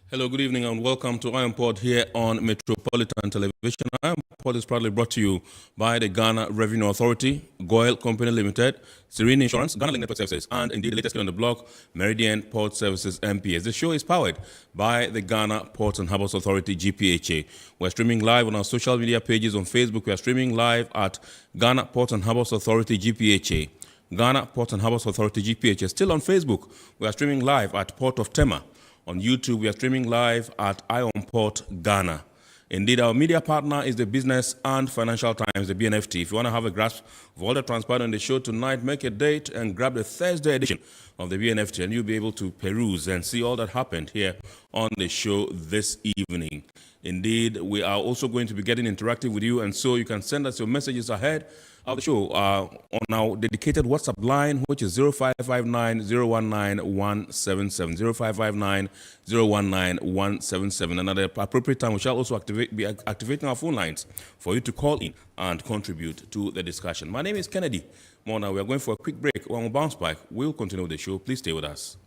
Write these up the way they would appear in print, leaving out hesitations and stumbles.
Hello, good evening, and welcome to IronPod here on Metropolitan Television. IronPod is proudly brought to you by the Ghana Revenue Authority, Goyle Company Limited, Serene Insurance, Ghana Link Network Services, and indeed the latest kid on the block, Meridian Port Services MPS. The show is powered by the Ghana Ports and Harbours Authority-GPHA. We're streaming live on our social media pages on Facebook. We're streaming live at Ghana Ports and Harbours Authority-GPHA. Ghana Ports and Harbours Authority-GPHA. Still on Facebook, we are streaming live at Port of Tema. On YouTube, we are streaming live at IronPod Ghana. Indeed, our media partner is the Business and Financial Times, the BNFT. If you want to have a grasp of all the transpired on the show tonight, make a date and grab the Thursday edition of the BNFT, and you'll be able to peruse and see all that happened here on the show this evening. Indeed, we are also going to be getting interactive with you, and so you can send us your messages ahead of the show on our dedicated WhatsApp line, which is 0559-019-177, 0559-019-177. And at the appropriate time, we shall also be activating our phone lines for you to call in and contribute to the discussion. My name is Kennedy Mona. We are going for a quick break. When we bounce back, we'll continue with the show. Please stay with us.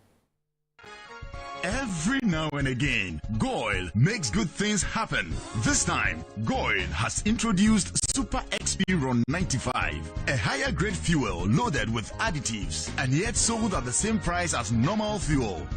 Every now and again, Goyle makes good things happen. This time, Goyle has introduced Super XP Ron 95, a higher grade fuel loaded with additives and yet sold at the same price as normal fuel.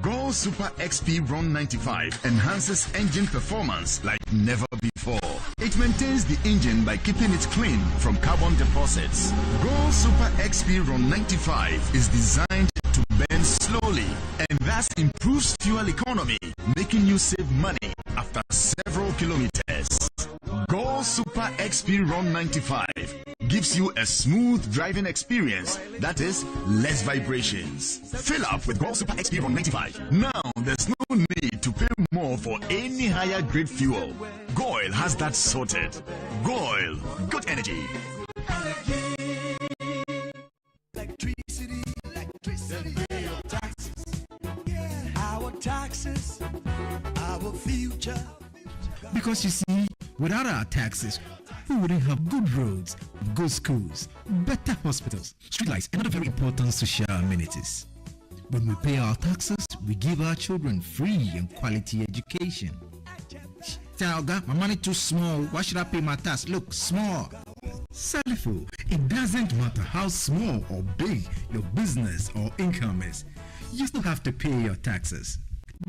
Goyle Super XP Ron 95 enhances engine performance like never before. It maintains the engine by keeping it clean from carbon deposits. Goyle Super XP Ron 95 is designed to burn slowly and thus improves fuel economy, making you save money after several kilometers. Goyle Super XP Ron 95 gives you a smooth driving experience, that is, less vibrations. Fill up with Goyle Super XP Ron 95. Now there's no need to pay more for any higher grade fuel. Goyle has that sorted. Goyle, good energy. Taxes, our future. Because you see, without our taxes, we wouldn't have good roads, good schools, better hospitals, streetlights, and other very important social amenities. When we pay our taxes, we give our children free and quality education. Tell God, my money too small. Why should I pay my tax? Look, small. Saliful, it doesn't matter how small or big your business or income is. You still have to pay your taxes.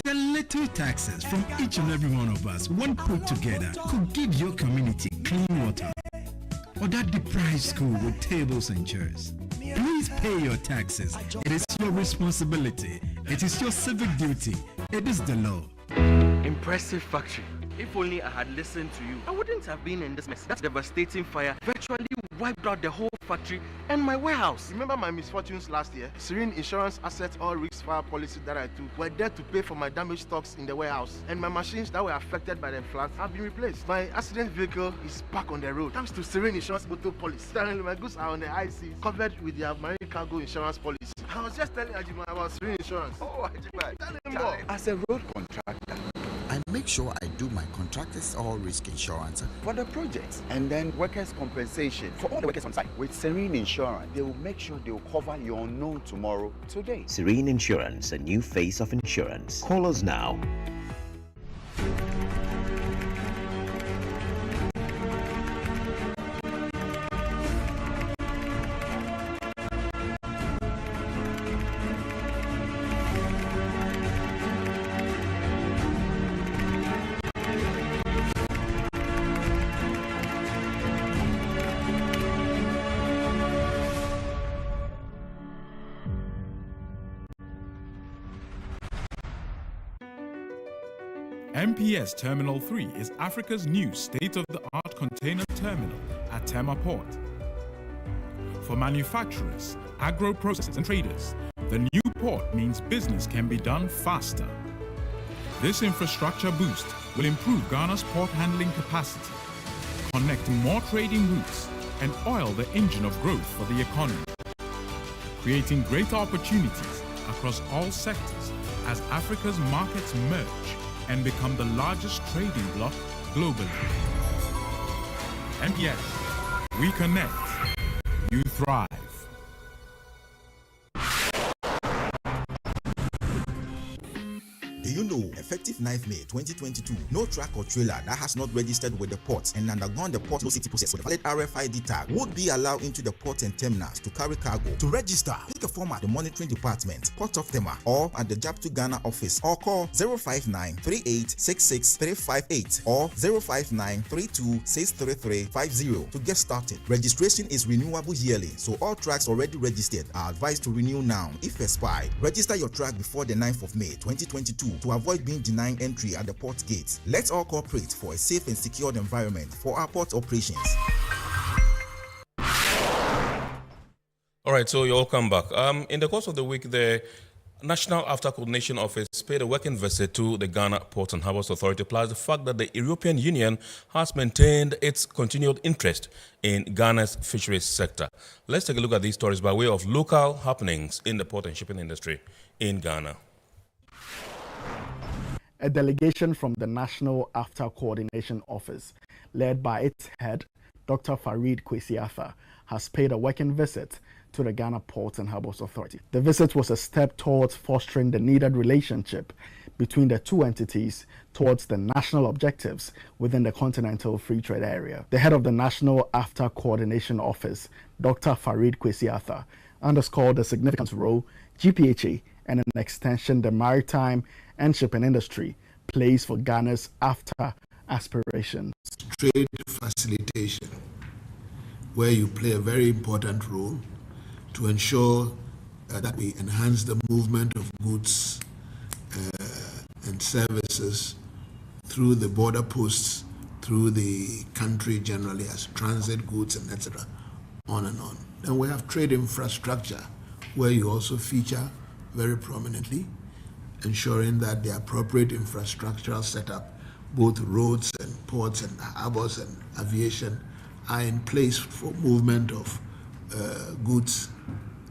The little taxes from each and every one of us, when put together, could give your community clean water or that deprived school with tables and chairs. Please pay your taxes. It is your responsibility. It is your civic duty. It is the law. Impressive factory. If only I had listened to you, I wouldn't have been in this mess. That devastating fire virtually wiped out the whole factory and my warehouse. Remember my misfortunes last year? Serene Insurance Asset All Risks Fire policy that I took were there to pay for my damaged stocks in the warehouse, and my machines that were affected by the floods have been replaced. My accident vehicle is back on the road thanks to Serene Insurance Auto Policy. Currently, my goods are on the IC covered with their marine cargo insurance policy. I was just telling Ajima about Serene Insurance. Oh, Ajima. Tell him more. As a road contractor, I make sure I do my contractors all risk insurance for the projects and then workers' compensation for all the workers on site. With Serene Insurance, they will make sure they will cover your unknown tomorrow today. Serene Insurance, a new face of insurance. Call us now. MPS Terminal 3 is Africa's new state-of-the-art container terminal at Tema Port. For manufacturers, agro-processors and traders, the new port means business can be done faster. This infrastructure boost will improve Ghana's port handling capacity, connect more trading routes, and oil the engine of growth for the economy, creating greater opportunities across all sectors as Africa's markets merge and become the largest trading bloc globally. MPS, we connect, you thrive. Do you know a effective 9th May 2022. No truck or trailer that has not registered with the port and undergone the port city process with a valid RFID tag would be allowed into the port and terminals to carry cargo. To register, pick a form at the monitoring department, Port of Tema, or at the JAP2 Ghana office, or call 059 3866 358 or 059 32633350 to get started. Registration is renewable yearly, so all trucks already registered are advised to renew now if expired. Register your truck before the 9th of May 2022 to avoid being denied entry at the port gate. Let's all cooperate for a safe and secured environment for our port operations. All right, so you're welcome back. In the course of the week, the National After Coordination Office paid a working visit to the Ghana Ports and Harbours Authority, plus the fact that the European Union has maintained its continued interest in Ghana's fisheries sector. Let's take a look at these stories by way of local happenings in the port and shipping industry in Ghana. A delegation from the National After Coordination Office, led by its head, Dr. Authority-GPHA, has paid a working visit to the Ghana Ports and Harbours Authority. The visit was a step towards fostering the needed relationship between the two entities towards the national objectives within the continental free trade area. The head of the National After Coordination Office, Dr. Authority-GPHA, underscored the significant role GPHA and an extension the maritime and shipping industry plays for Ghana's after aspirations. Trade facilitation, where you play a very important role to ensure that we enhance the movement of goods and services through the border posts, through the country generally as transit goods and etc. on and on. Then we have trade infrastructure, where you also feature very prominently, ensuring that the appropriate infrastructural setup, both roads and ports and harbors and aviation, are in place for movement of goods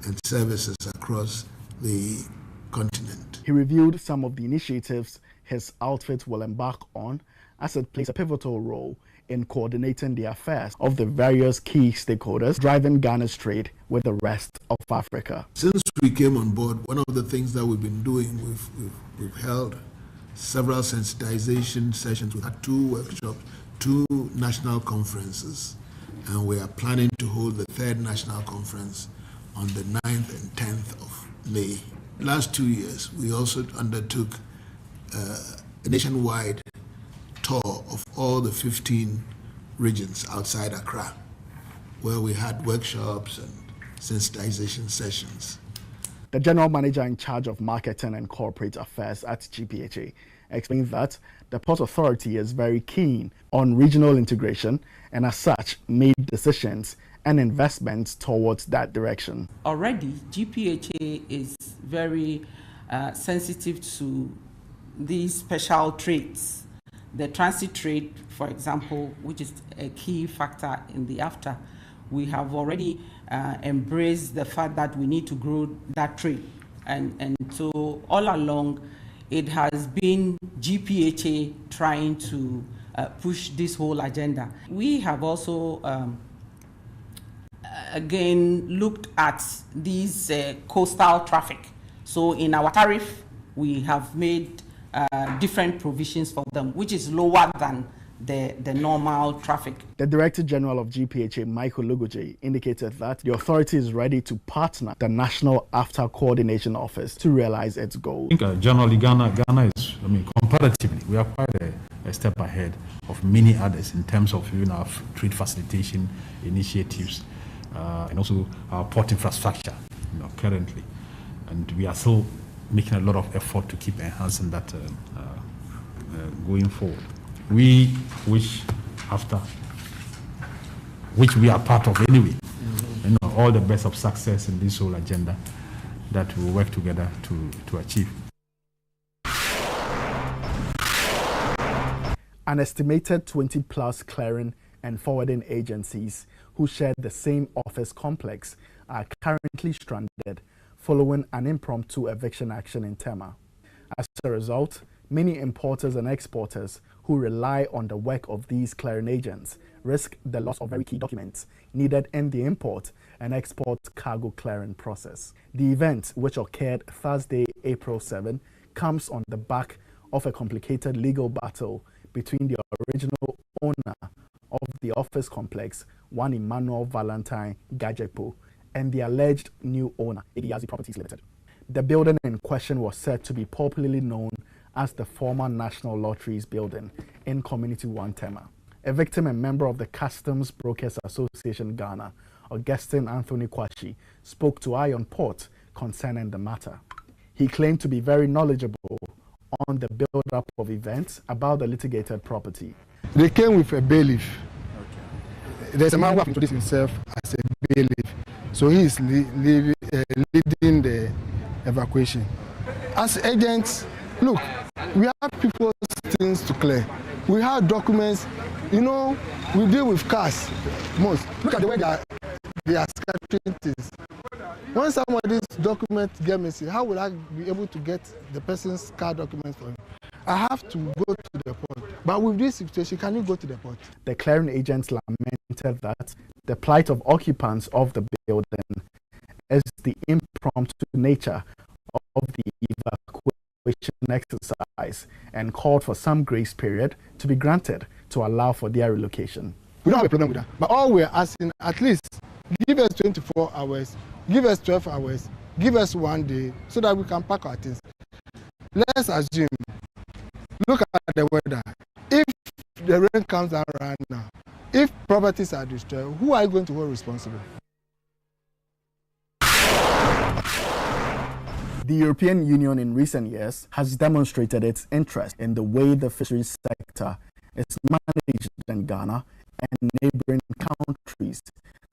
and services across the continent. He reviewed some of the initiatives his outfit will embark on as it plays a pivotal role in coordinating the affairs of the various key stakeholders driving Ghana's trade with the rest of Africa. Since we came on board, one of the things that we've been doing, we've held several sensitization sessions. We had 2 workshops, 2 national conferences, and we are planning to hold the 3rd national conference on the 9th and 10th of May. Last 2 years, we also undertook a nationwide tour of all the 15 regions outside Accra, where we had workshops and sensitization sessions. The general manager in charge of marketing and corporate affairs at GPHA explained that the Port Authority is very keen on regional integration and as such made decisions and investments towards that direction. Already, GPHA is very sensitive to these special trades. The transit trade, for example, which is a key factor in the after, we have already embraced the fact that we need to grow that trade. And so all along, it has been GPHA trying to push this whole agenda. We have also again looked at these coastal traffic. So in our tariff, we have made different provisions for them, which is lower than the normal traffic. The Director General of GPHA, Michael Lugoje, indicated that the authority is ready to partner the National After Coordination Office to realize its goal. I think generally Ghana is, comparatively, we are quite a step ahead of many others in terms of our trade facilitation initiatives and also our port infrastructure currently. And we are still making a lot of effort to keep enhancing that going forward. We wish which we are part of anyway, all the best of success in this whole agenda that we will work together to achieve. An estimated 20 plus clearing and forwarding agencies who share the same office complex are currently stranded following an impromptu eviction action in Tema. As a result, many importers and exporters who rely on the work of these clearing agents risk the loss of very key documents needed in the import and export cargo clearing process. The event, which occurred Thursday, April 7, comes on the back of a complicated legal battle between the original owner of the office complex, one Emmanuel Valentine Gajepo, and the alleged new owner, Ediazi Properties Limited. The building in question was said to be popularly known as the former National Lotteries building in Community 1 Tema. A victim and member of the Customs Brokers Association Ghana, Augustine Anthony Kwashi, spoke to Ion Port concerning the matter. He claimed to be very knowledgeable on the build-up of events about the litigated property. They came with a bailiff. Okay. There's a man who has introduced himself as a bailiff, so he is leading the evacuation. As agents, look, we have people's things to clear. We have documents, you know, we deal with cars most. Look at the way they are scattering things. When somebody's documents get missing, how will I be able to get the person's car documents for him? I have to go to the port. But with this situation, can you go to the port? The clearing agents lamented that the plight of occupants of the building is the impromptu nature of the evacuation exercise and called for some grace period to be granted to allow for their relocation. We don't have a problem with that. But all we're asking, at least give us 24 hours, give us 12 hours, give us 1 day so that we can pack our things. Let's assume, look at the weather. If the rain comes down right now, if properties are destroyed, who are you going to hold responsible? The European Union in recent years has demonstrated its interest in the way the fisheries sector is managed in Ghana and neighboring countries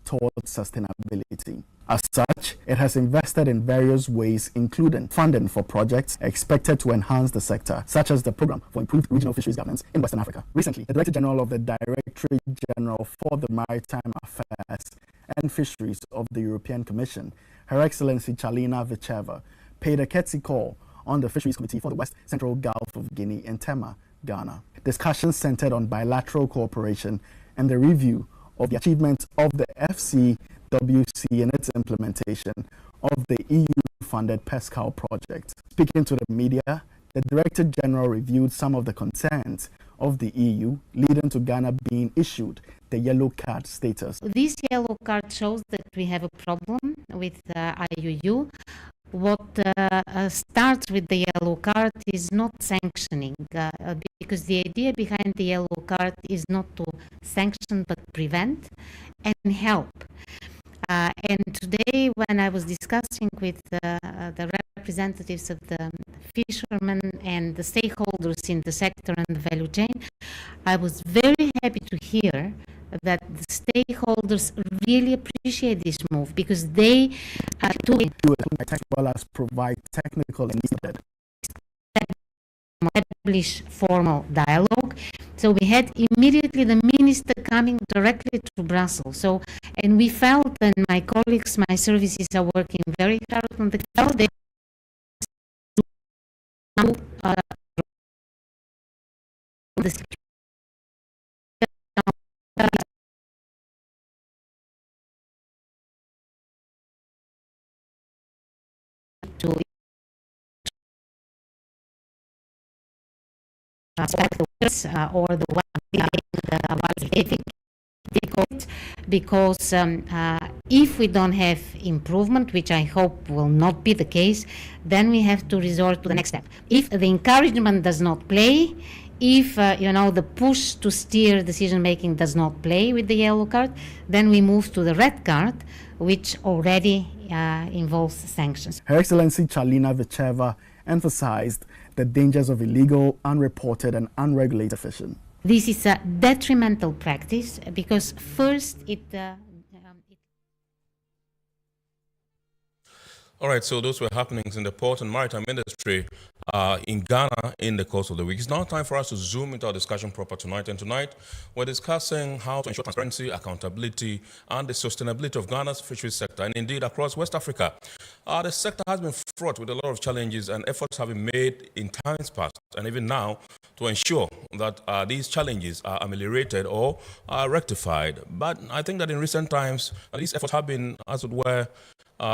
towards sustainability. As such, it has invested in various ways, including funding for projects expected to enhance the sector, such as the Program for Improved Regional Fisheries Governance in Western Africa. Recently, the Director General of the Directorate General for the Maritime Affairs and Fisheries of the European Commission, Her Excellency Charlina Vicheva, paid a courtesy call on the Fisheries Committee for the West Central Gulf of Guinea in Tema, Ghana. Discussions centered on bilateral cooperation and the review of the achievements of the FCWC in its implementation of the EU-funded PESCAL project. Speaking to the media, the Director General reviewed some of the concerns of the EU, leading to Ghana being issued the yellow card status. This yellow card shows that we have a problem with IUU. What starts with the yellow card is not sanctioning, because the idea behind the yellow card is not to sanction but prevent and help. And today, when I was discussing with the representatives of the fishermen and the stakeholders in the sector and the value chain, I was very happy to hear that the stakeholders really appreciate this move because they do it as well as provide technical and needed establish formal dialogue. So we had immediately the minister coming directly to Brussels. So, and we felt, and my colleagues, my services are working very hard on the to aspect or the because if we don't have improvement, which I hope will not be the case, then we have to resort to the next step. If the encouragement does not play, if the push to steer decision making does not play with the yellow card, then we move to the red card, which already involves sanctions. Her Excellency Charlina Vicheva emphasized the dangers of illegal, unreported and unregulated fishing. This is a detrimental practice because first it All right, so those were happenings in the port and maritime industry in Ghana in the course of the week. It's now time for us to zoom into our discussion proper tonight. And tonight, we're discussing how to ensure transparency, accountability, and the sustainability of Ghana's fisheries sector, and indeed across West Africa. The sector has been fraught with a lot of challenges, and efforts have been made in times past and even now to ensure that these challenges are ameliorated or rectified. But I think that in recent times, these efforts have been, as it were,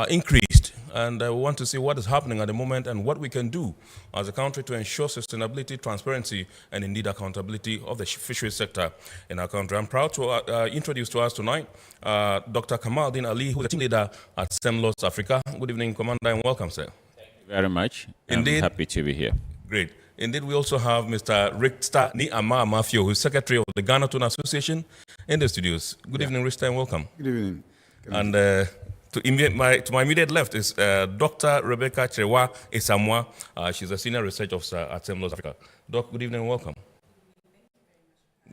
increased and we want to see what is happening at the moment and what we can do as a country to ensure sustainability, transparency, and indeed accountability of the fisheries sector in our country. I'm proud to introduce to us tonight Dr. Kamaldeen Ali, who is a team leader at SEMLOS Africa. Good evening, Commander, and welcome, sir. Thank you very much. Indeed. I'm happy to be here. Great. Indeed, we also have Mr. Richter Niama Mafio, who is Secretary of the Ghana Tuna Association, in the studios. Good evening, Richter, and welcome. Good evening. And to my immediate left is Dr. Rebecca Cherewa Esamwa. She's a Senior Research Officer at SEMLOS Africa. Doc, good evening and welcome.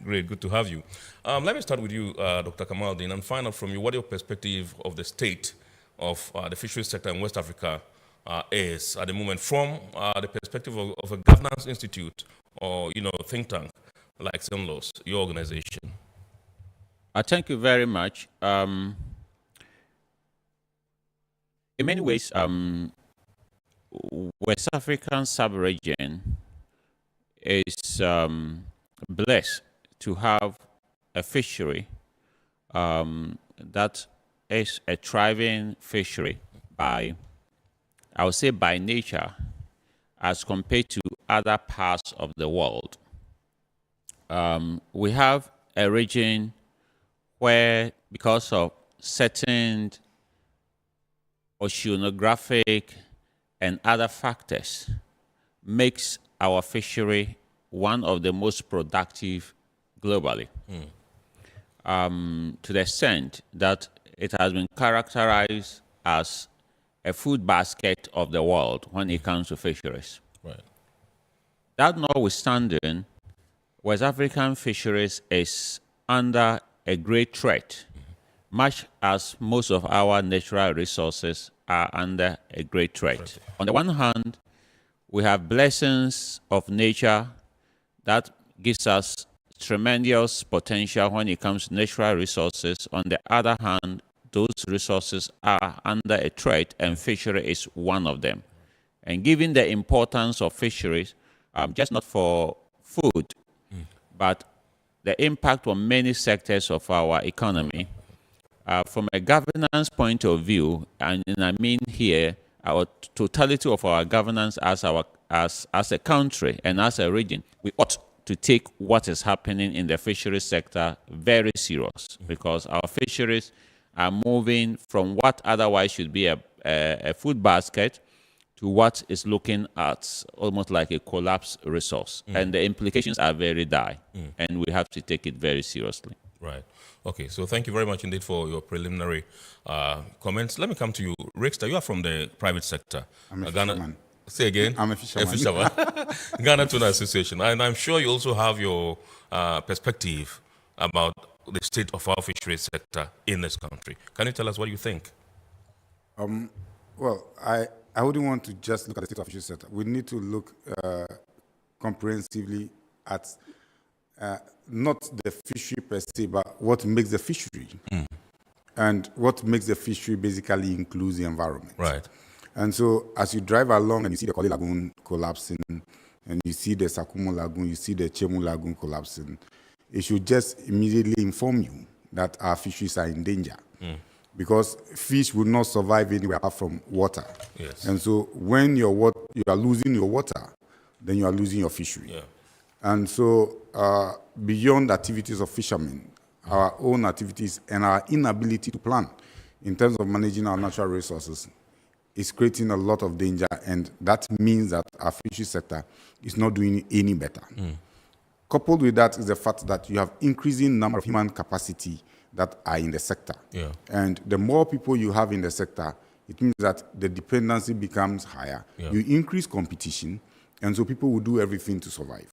Great, good to have you. Let me start with you, Dr. Kamaldeen, and find out from you what your perspective of the state of the fisheries sector in West Africa is at the moment from the perspective of a governance institute or, think tank like SEMLOS, your organization. Thank you very much. In many ways, West African sub-region is blessed to have a fishery that is a thriving fishery by nature as compared to other parts of the world. We have a region where, because of certain oceanographic and other factors, makes our fishery one of the most productive globally. To the extent that it has been characterized as a food basket of the world when it comes to fisheries. Right. That notwithstanding, West African fisheries is under a great threat, much as most of our natural resources are under a great threat. On the one hand, we have blessings of nature that gives us tremendous potential when it comes to natural resources. On the other hand, those resources are under a threat, and fishery is one of them. And given the importance of fisheries, just not for food, but the impact on many sectors of our economy, from a governance point of view, and I mean here, our totality of our governance as a country and as a region, we ought to take what is happening in the fisheries sector very serious, because our fisheries are moving from what otherwise should be a food basket to what is looking at almost like a collapsed resource. And the implications are very dire, and we have to take it very seriously. Right. Okay, so thank you very much indeed for your preliminary comments. Let me come to you. Richter, you are from the private sector. I'm a fisherman. Say again? I'm a fisherman. Ghana Tuna Association. And I'm sure you also have your perspective about the state of our fisheries sector in this country. Can you tell us what you think? Well, I wouldn't want to just look at the state of the fisheries sector. We need to look comprehensively at not the fishery per se, but what makes the fishery. And what makes the fishery basically includes the environment. Right. And so as you drive along and you see the Koli Lagoon collapsing, and you see the Sakumo Lagoon, you see the Chemu Lagoon collapsing, it should just immediately inform you that our fisheries are in danger. Because fish will not survive anywhere apart from water. Yes. And so when you are losing your water, then you are losing your fishery. Yeah. And so beyond activities of fishermen, our own activities and our inability to plan in terms of managing our natural resources is creating a lot of danger, and that means that our fishery sector is not doing any better. Coupled with that is the fact that you have increasing number of human capacity that are in the sector. Yeah. And the more people you have in the sector, it means that the dependency becomes higher. Yeah. You increase competition, and so people will do everything to survive.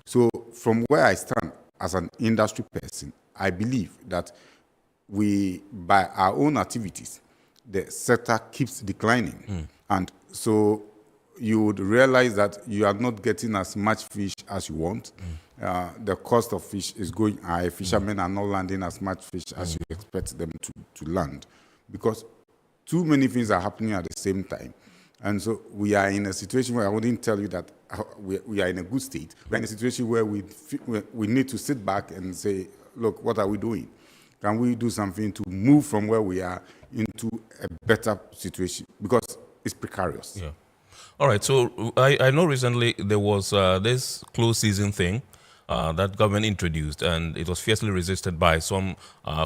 So from where I stand as an industry person, I believe that by our own activities, the sector keeps declining. And so you would realize that you are not getting as much fish as you want. The cost of fish is going high. Fishermen are not landing as much fish as you expect them to land, because too many things are happening at the same time. And so we are in a situation where I wouldn't tell you that we are in a good state. We're in a situation where we need to sit back and say, look, what are we doing? Can we do something to move from where we are into a better situation? Because it's precarious. Yeah. All right. So I know recently there was this closed season thing that government introduced, and it was fiercely resisted by some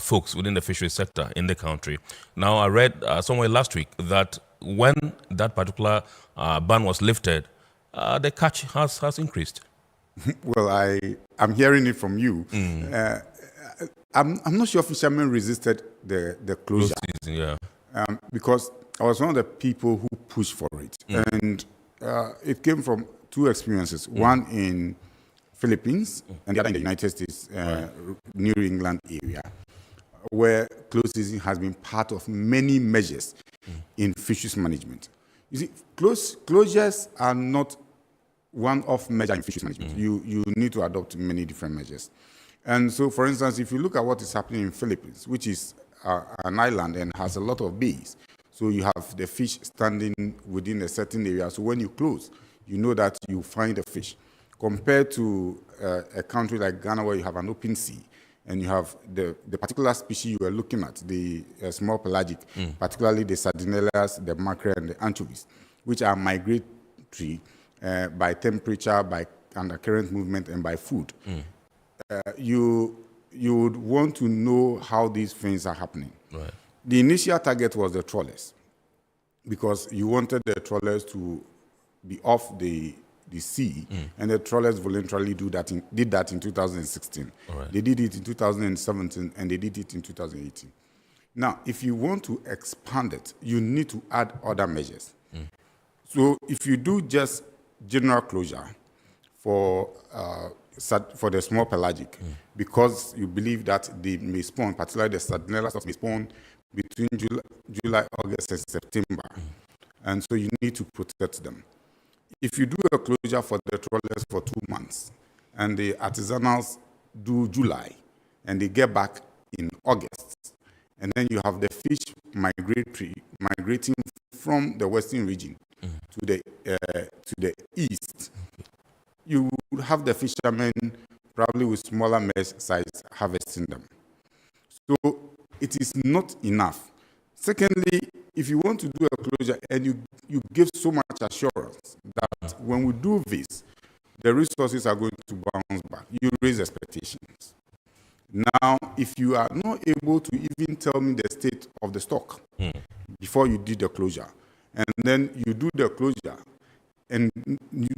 folks within the fishery sector in the country. Now, I read somewhere last week that when that particular ban was lifted, the catch has increased. Well, I'm hearing it from you. I'm not sure fishermen resisted the closure. Season, yeah. Because I was one of the people who pushed for it. And it came from two experiences. One in Philippines and the other in the United States, New England area, where closed season has been part of many measures in fisheries management. You see, closures are not one-off measure in fisheries management. You need to adopt many different measures. And so, for instance, if you look at what is happening in Philippines, which is an island and has a lot of bays, so you have the fish standing within a certain area. So when you close, you know that you find the fish. Compared to a country like Ghana, where you have an open sea, and you have the particular species you were looking at, the small pelagic, particularly the sardinellas, the mackerel, and the anchovies, which are migratory by temperature, by undercurrent movement, and by food. You would want to know how these things are happening. Right. The initial target was the trawlers, because you wanted the trawlers to be off the sea, and the trawlers voluntarily did that in 2016. Right. They did it in 2017, and they did it in 2018. Now, if you want to expand it, you need to add other measures. So if you do just general closure for the small pelagic, because you believe that they may spawn, particularly the sardinellas may spawn between July, August, and September, and so you need to protect them. If you do a closure for the trawlers for 2 months, and the artisanals do July, and they get back in August, and then you have the fish migrating from the western region to the east, you would have the fishermen probably with smaller mesh size harvesting them. So it is not enough. Secondly, if you want to do a closure and you give so much assurance that when we do this, the resources are going to bounce back, you raise expectations. Now, if you are not able to even tell me the state of the stock before you did the closure, and then you do the closure, and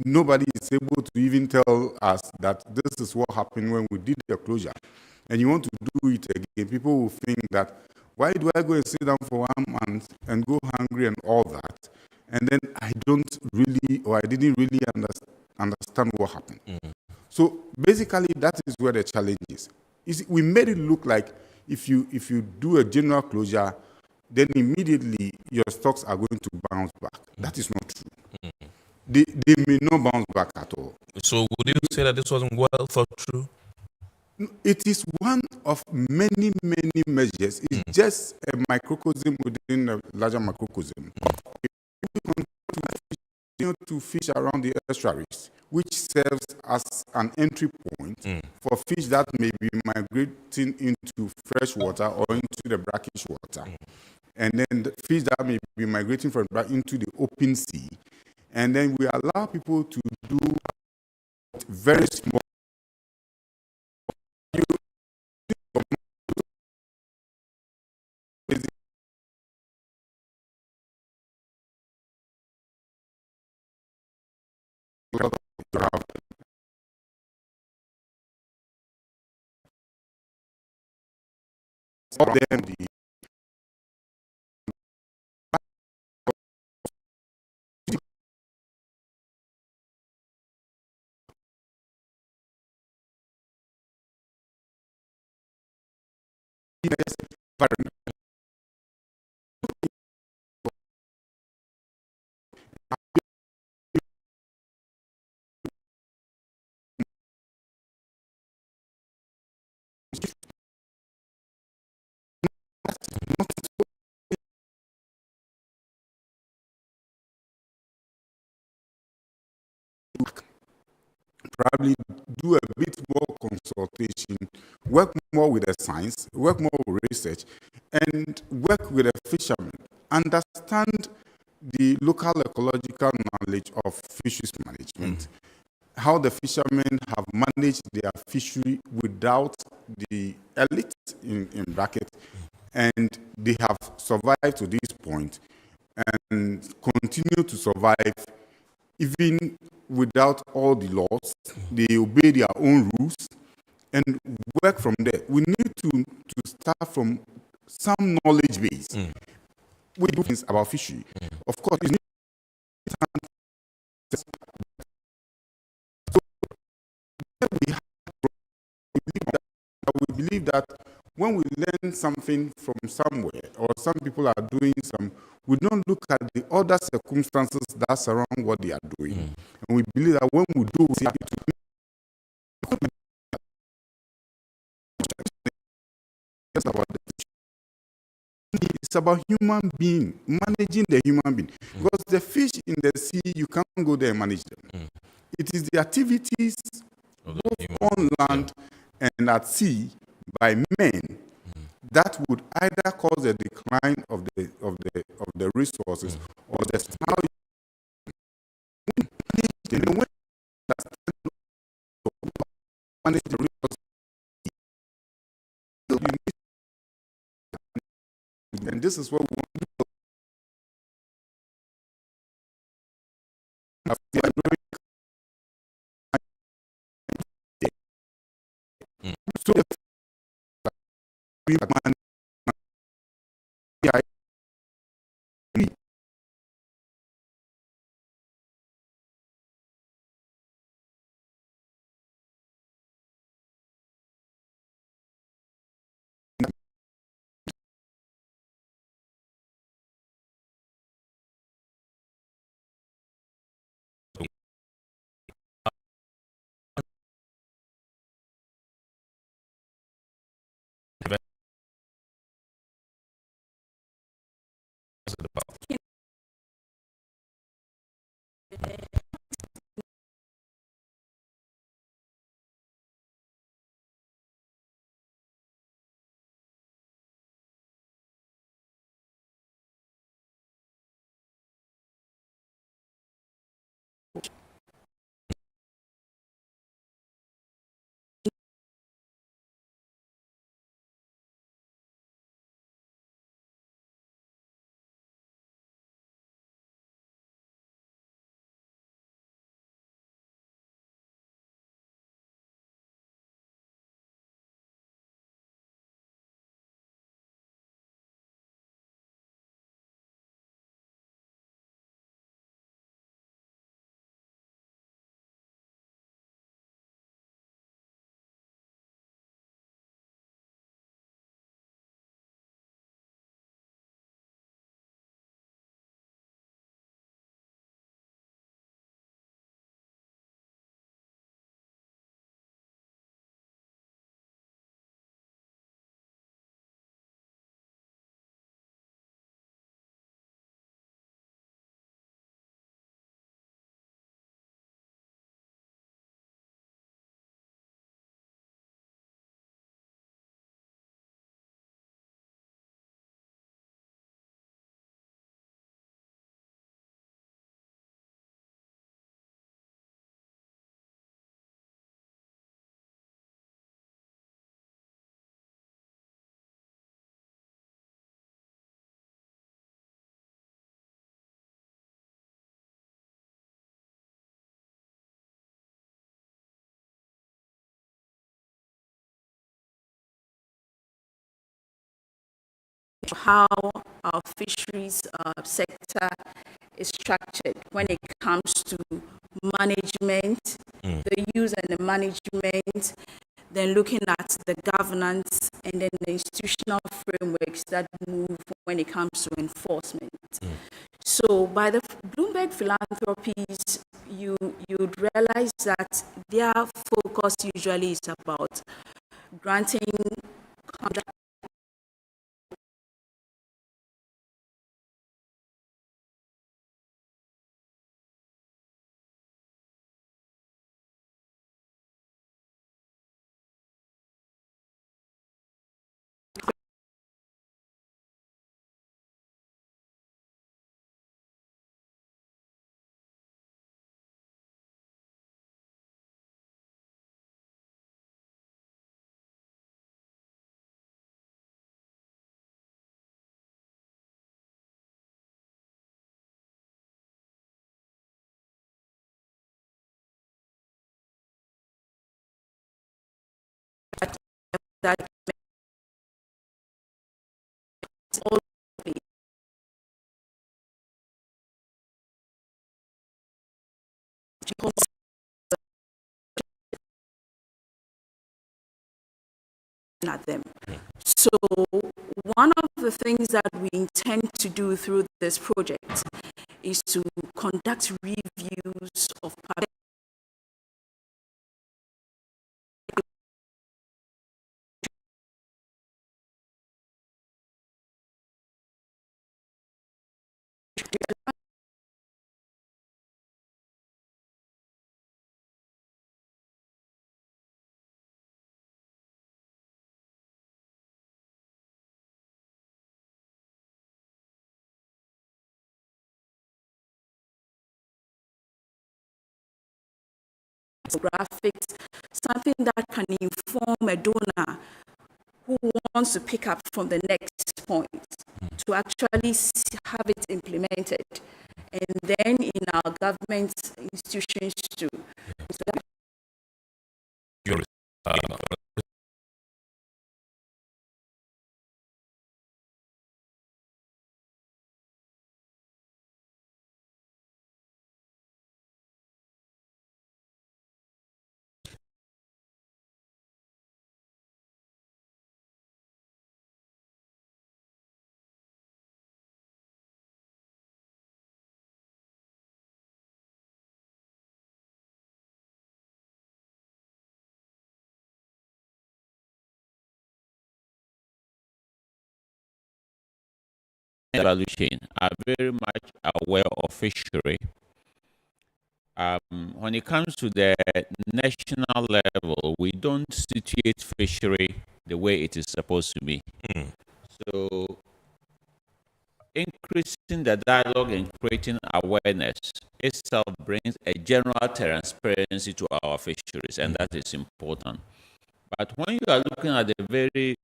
nobody is able to even tell us that this is what happened when we did the closure, and you want to do it again, people will think that, why do I go and sit down for 1 month and go hungry and all that, and then I didn't really understand what happened. So basically, that is where the challenge is. We made it look like if you do a general closure, then immediately your stocks are going to bounce back. That is not true. They may not bounce back at all. So would you say that this wasn't well thought through? It is one of many, many measures. It's just a microcosm within a larger microcosm. People continue to fish around the estuaries, which serves as an entry point for fish that may be migrating into fresh water or into the brackish water. And then the fish that may be migrating from into the open sea. And then we allow people to do very small. Probably do a bit more consultation, work more with the science, work more with research, and work with the fishermen. Understand the local ecological knowledge of fisheries management, how the fishermen have managed their fishery without the elite in bracket, and they have survived to this point and continue to survive even without all the laws. They obey their own rules and work from there. We need to start from some knowledge base. We do things about fishery. Of course, it's we believe that when we learn something from somewhere, or some people are doing some, we don't look at the other circumstances that surround what they are doing. And we believe that when we do, it's about human being, managing the human being. Because the fish in the sea, you can't go there and manage them. It is the activities both on land and at sea by men that would either cause a decline of the resources or the style manage the resources. And this is what we want to do. So how our fisheries sector is structured when it comes to management, the use and the management, then looking at the governance and then the institutional frameworks that move when it comes to enforcement. So by the Bloomberg philanthropies, you'd realize that their focus usually is about granting contract that all at them. So one of the things that we intend to do through this project is to conduct reviews of public graphics, something that can inform a donor who wants to pick up from the next point to actually have it implemented, and then in our government institutions too. Value chain are very much aware of fishery. When it comes to the national level, we don't situate fishery the way it is supposed to be. So increasing the dialogue and creating awareness itself brings a general transparency to our fisheries, and that is important. But when you are looking at the very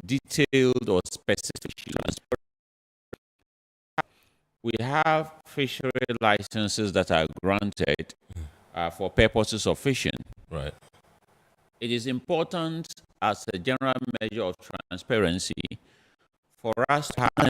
detailed or specific issues, we have fishery licenses that are granted for purposes of fishing. Right. It is important as a general measure of transparency for us to have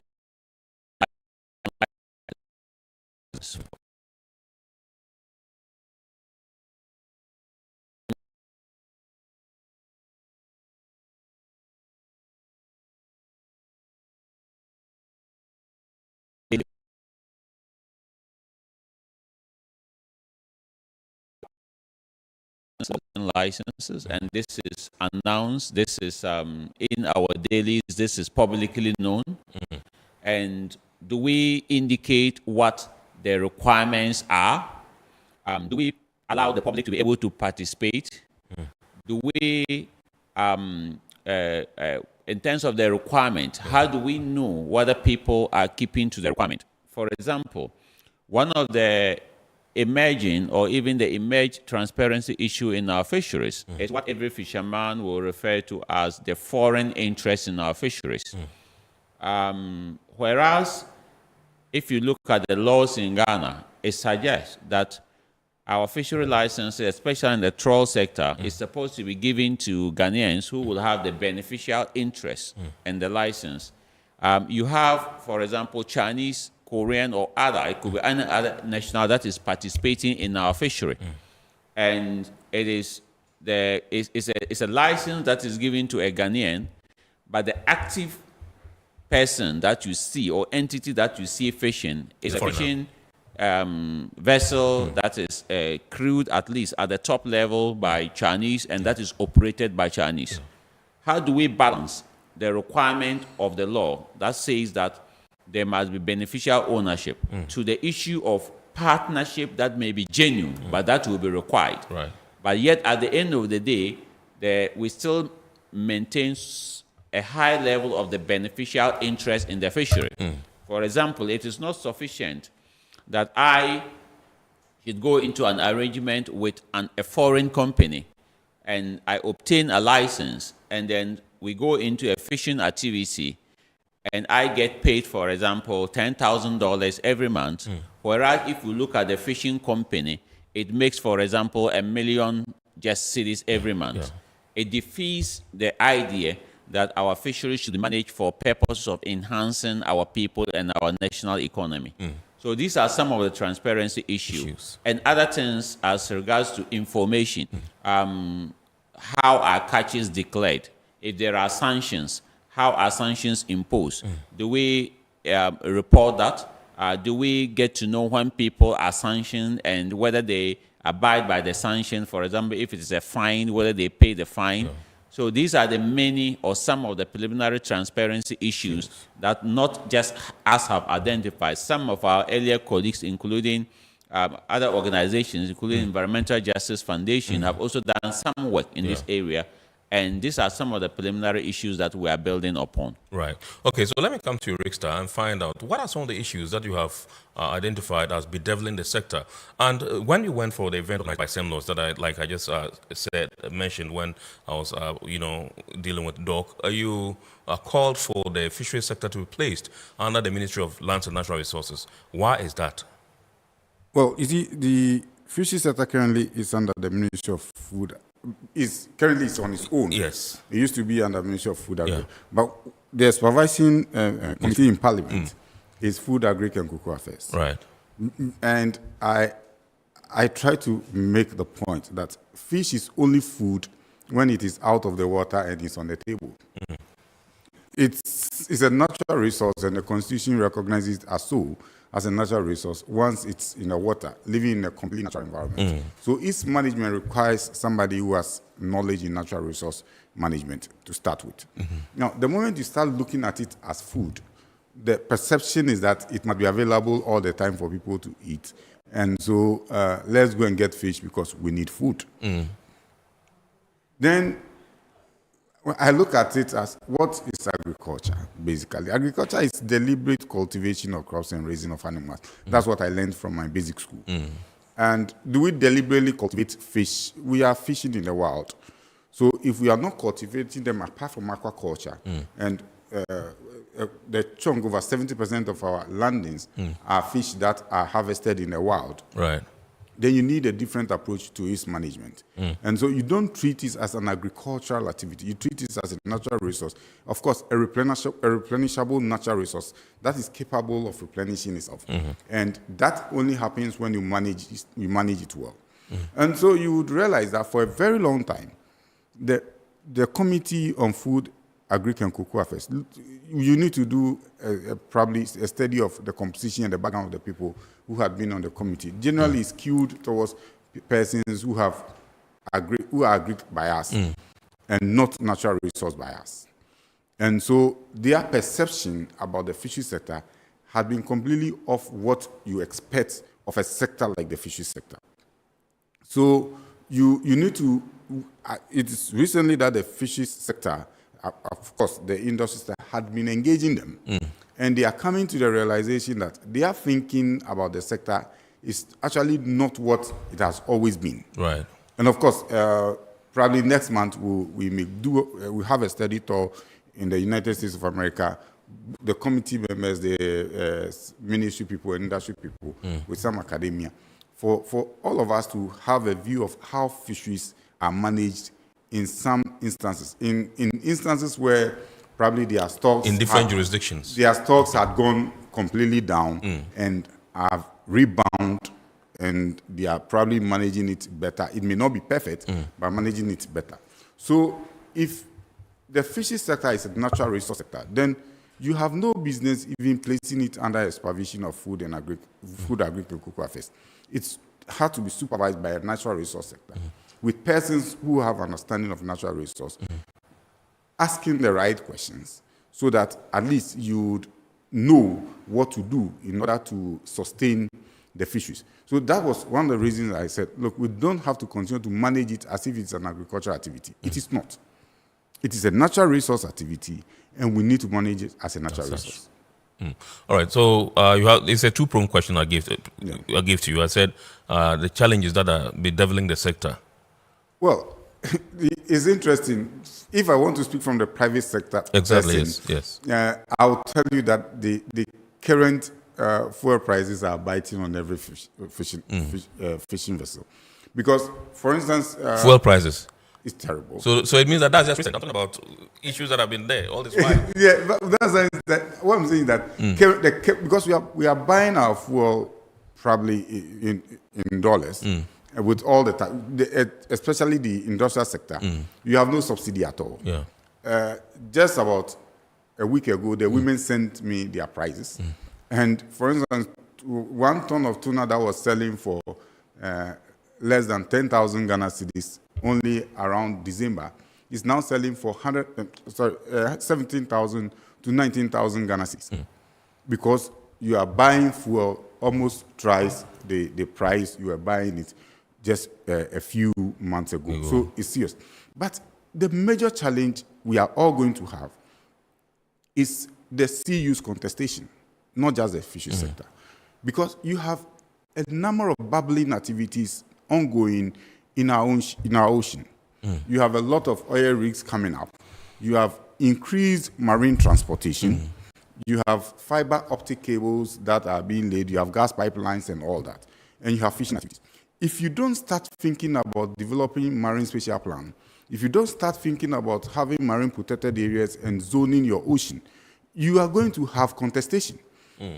licenses, and this is announced, this is in our dailies, this is publicly known. And do we indicate what the requirements are? Do we allow the public to be able to participate? Do we, in terms of the requirement, how do we know whether people are keeping to the requirement? For example, one of the emerging or even the emerged transparency issue in our fisheries is what every fisherman will refer to as the foreign interest in our fisheries. Whereas, if you look at the laws in Ghana, it suggests that our fishery licenses, especially in the trawl sector, is supposed to be given to Ghanaians who will have the beneficial interest in the license. You have, for example, Chinese, Korean, or other, it could be any other national that is participating in our fishery. And it is it's a license that is given to a Ghanaian, but the active person that you see or entity that you see fishing is a fishing vessel that is crewed at least at the top level by Chinese, and that is operated by Chinese. How do we balance the requirement of the law that says that there must be beneficial ownership to the issue of partnership that may be genuine, but that will be required. Right. But yet, at the end of the day, we still maintain a high level of the beneficial interest in the fishery. For example, it is not sufficient that I should go into an arrangement with a foreign company and I obtain a license, and then we go into a fishing activity and I get paid, for example, $10,000 every month, whereas if you look at the fishing company, it makes, for example, $1 million just cedis every month. it defeats the idea that our fisheries should be managed for purposes of enhancing our people and our national economy. So these are some of the transparency issues. And other things as regards to information, how are catches declared? If there are sanctions, how are sanctions imposed? Do we report that? Do we get to know when people are sanctioned and whether they abide by the sanction? For example, if it is a fine, whether they pay the fine. So these are the many or some of the preliminary transparency issues that not just us have identified. Some of our earlier colleagues, including other organizations, including Environmental Justice Foundation, have also done some work in this area. And these are some of the preliminary issues that we are building upon. Right. Okay, so let me come to you, Rickster, and find out what are some of the issues that you have identified as bedeviling the sector. And when you went for the event like seminars that I just mentioned when I was, dealing with DOC, you called for the fishery sector to be placed under the Ministry of Lands and Natural Resources. Why is that? Well, you see, the fishery sector currently is under the Ministry of Food. Currently it's on its own. Yes. It used to be under the Ministry of Food Agri. But the supervising committee in Parliament is Food, Agri and Cocoa Affairs. Right. And I try to make the point that fish is only food when it is out of the water and it's on the table. It's a natural resource, and the Constitution recognizes it as so, as a natural resource, once it's in the water, living in a completely natural environment. So its management requires somebody who has knowledge in natural resource management to start with. Now, the moment you start looking at it as food, the perception is that it might be available all the time for people to eat. And so let's go and get fish because we need food. Then I look at it as, what is agriculture, basically? Agriculture is deliberate cultivation of crops and raising of animals. That's what I learned from my basic school. And do we deliberately cultivate fish? We are fishing in the wild. So if we are not cultivating them apart from aquaculture, and the chunk, over 70% of our landings are fish that are harvested in the wild. Right. Then you need a different approach to its management. And so you don't treat it as an agricultural activity. You treat it as a natural resource. Of course, a replenishable natural resource that is capable of replenishing itself. And that only happens when you manage it well. And so you would realize that for a very long time, the Committee on Food, Agri and Cocoa Affairs, you need to do probably a study of the composition and the background of the people who had been on the committee. Generally, it's skewed towards persons who are agri bias and not natural resource bias. And so their perception about the fishery sector had been completely off what you expect of a sector like the fishery sector. So you need to, it is recently that the fishery sector, of course, the industry had been engaging them. And they are coming to the realization that their thinking about the sector is actually not what it has always been. Right. And of course, probably next month we have a study tour in the United States of America. The committee members, the ministry people, and industry people, with some academia, for all of us to have a view of how fisheries are managed in some instances. In instances where probably their stocks in different jurisdictions, their stocks had gone completely down and have rebound, and they are probably managing it better. It may not be perfect, but managing it better. So if the fishery sector is a natural resource sector, then you have no business even placing it under a supervision of Food, Agri and Cocoa Affairs. It's had to be supervised by a natural resource sector with persons who have understanding of natural resource, asking the right questions so that at least you would know what to do in order to sustain the fisheries. So that was one of the reasons I said, look, we don't have to continue to manage it as if it's an agricultural activity. It is not. It is a natural resource activity, and we need to manage it as a natural resource. All right, so it's a two-pronged question I gave to you. I said the challenges that are bedeviling the sector. Well, it's interesting. If I want to speak from the private sector, yes. I'll tell you that the current fuel prices are biting on every fishing vessel. Because, for instance... fuel prices? is terrible. So it means that's just recent. I'm talking about issues that have been there all this while. Yeah, but that's what I'm saying, that because we are buying our fuel probably in dollars, with all the time, especially the industrial sector, you have no subsidy at all. Yeah. Just about a week ago, the women sent me their prices, and for instance, 1 ton of tuna that was selling for less than 10,000 Ghana cedis only around December is now selling for 17,000 to 19,000 Ghana cedis, because you are buying fuel almost twice the price you were buying it just a few months ago. So it's serious. But the major challenge we are all going to have is the sea use contestation, not just the fishery sector, because you have a number of bubbling activities ongoing in our ocean. You have a lot of oil rigs coming up. You have increased marine transportation. You have fiber optic cables that are being laid. You have gas pipelines and all that. And you have fishing activities. If you don't start thinking about developing marine spatial plan, if you don't start thinking about having marine protected areas and zoning your ocean, you are going to have contestation.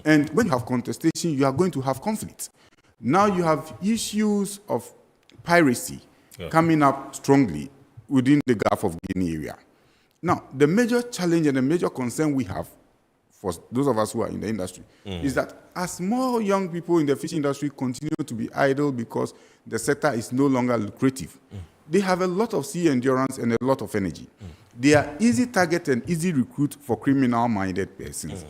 And when you have contestation, you are going to have conflict. Now you have issues of piracy coming up strongly within the Gulf of Guinea area. Now, the major challenge and the major concern we have for those of us who are in the industry is that as more young people in the fishing industry continue to be idle because the sector is no longer lucrative, they have a lot of sea endurance and a lot of energy. They are easy target and easy recruit for criminal-minded persons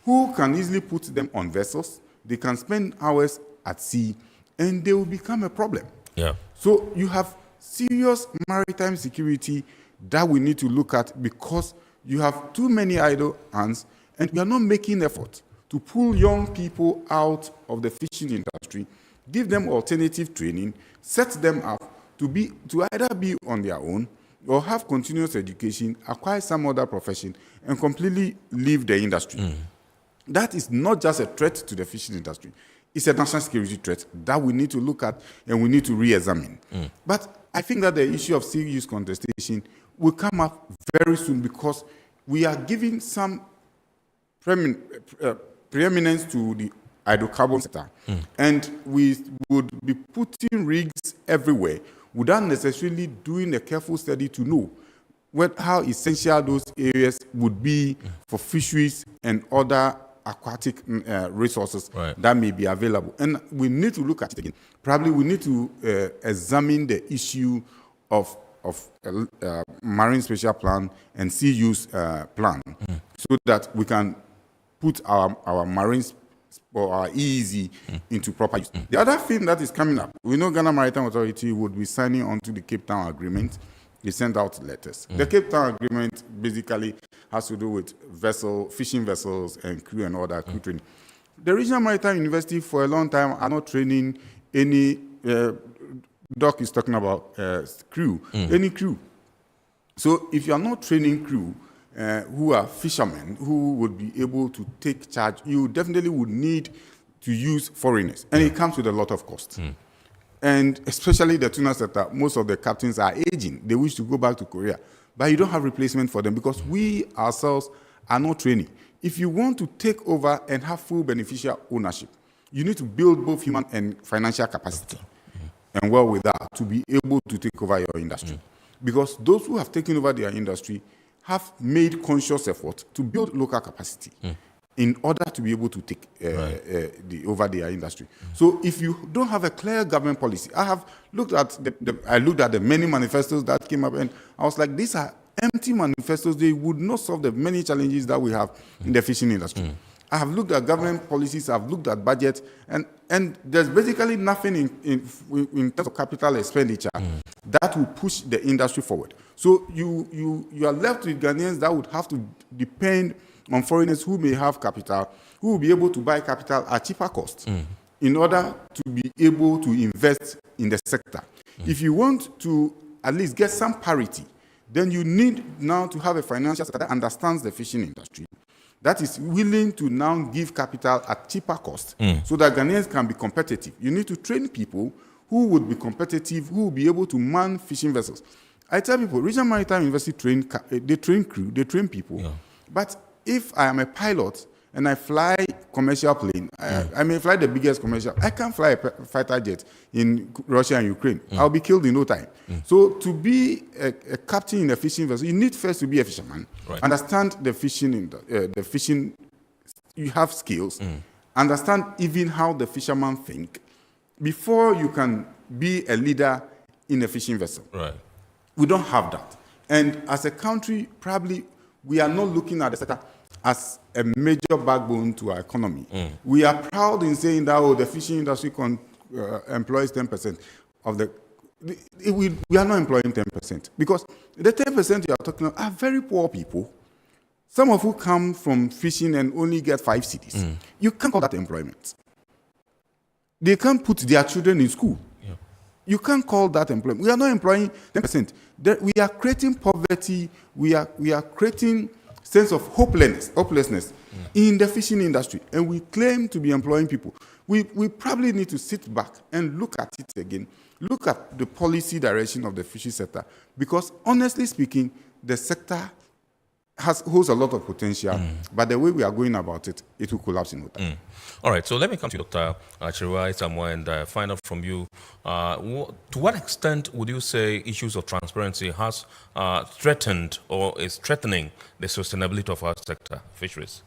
who can easily put them on vessels. They can spend hours at sea, and they will become a problem. Yeah. So you have serious maritime security that we need to look at, because you have too many idle hands, and we are not making effort to pull young people out of the fishing industry, give them alternative training, set them up to either be on their own or have continuous education, acquire some other profession, and completely leave the industry. That is not just a threat to the fishing industry. It's a national security threat that we need to look at and we need to re-examine. But I think that the issue of sea use contestation will come up very soon, because we are giving some preeminence to the hydrocarbon sector. And we would be putting rigs everywhere without necessarily doing a careful study to know how essential those areas would be for fisheries and other aquatic resources that may be available. And we need to look at it again. Probably we need to examine the issue of marine spatial plan and sea use plan, so that we can put our marine or our EEZ into proper use. The other thing that is coming up, we know Ghana Maritime Authority would be signing onto the Cape Town Agreement. They sent out letters. The Cape Town Agreement basically has to do with fishing vessels and crew and all that, crew training. The Regional Maritime University for a long time are not training any, Doc is talking about crew, any crew. So if you are not training crew who are fishermen who would be able to take charge, you definitely would need to use foreigners. And it comes with a lot of cost. And especially the tuna sector, most of the captains are aging. They wish to go back to Korea. But you don't have replacement for them, because we ourselves are not training. If you want to take over and have full beneficial ownership, you need to build both human and financial capacity. And well with that, to be able to take over your industry. Because those who have taken over their industry have made conscious effort to build local capacity in order to be able to take over their industry. So if you don't have a clear government policy, I have looked at the many manifestos that came up, and I was like, these are empty manifestos. They would not solve the many challenges that we have in the fishing industry. I have looked at government policies, I've looked at budget, and there's basically nothing in terms of capital expenditure that will push the industry forward. So you are left with Ghanaians that would have to depend on foreigners who may have capital, who will be able to buy capital at cheaper cost in order to be able to invest in the sector. If you want to at least get some parity, then you need now to have a financial sector that understands the fishing industry, that is willing to now give capital at cheaper cost, so that Ghanaians can be competitive. You need to train people who would be competitive, who will be able to man fishing vessels. I tell people, Regional Maritime University they train crew, they train people. Yeah. But if I am a pilot and I fly commercial plane, I may fly the biggest commercial. I can't fly a fighter jet in Russia and Ukraine. I'll be killed in no time. So to be a captain in a fishing vessel, you need first to be a fisherman, understand the fishing, you have skills, understand even how the fishermen think, before you can be a leader in a fishing vessel. Right. We don't have that. And as a country, probably we are not looking at the sector as a major backbone to our economy. We are proud in saying that, the fishing industry employs 10% of the... We are not employing 10%, because the 10% you are talking about are very poor people, some of who come from fishing and only get 5 cedis. You can't call that employment. They can't put their children in school. You can't call that employment. We are not employing 10%. We are creating poverty. We are creating sense of hopelessness in the fishing industry, and we claim to be employing people. We probably need to sit back and look at it again, look at the policy direction of the fishing sector, because honestly speaking, the sector holds a lot of potential, but the way we are going about it, it will collapse in no time. All right, so let me come to Dr. Chirwai Samuel and find out from you, to what extent would you say issues of transparency has threatened or is threatening the sustainability of our sector, fisheries?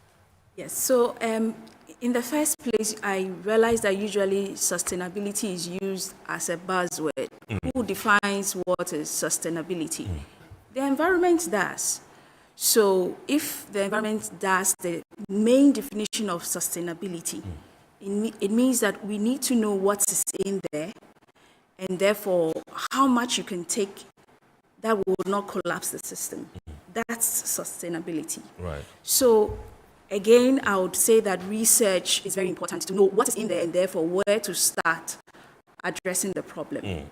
Yes, so in the first place, I realize that usually sustainability is used as a buzzword. Who defines what is sustainability? The environment does. So if the environment does the main definition of sustainability, it means that we need to know what is in there, and therefore how much you can take that will not collapse the system. That's sustainability. Right. So again, I would say that research is very important to know what is in there and therefore where to start addressing the problem.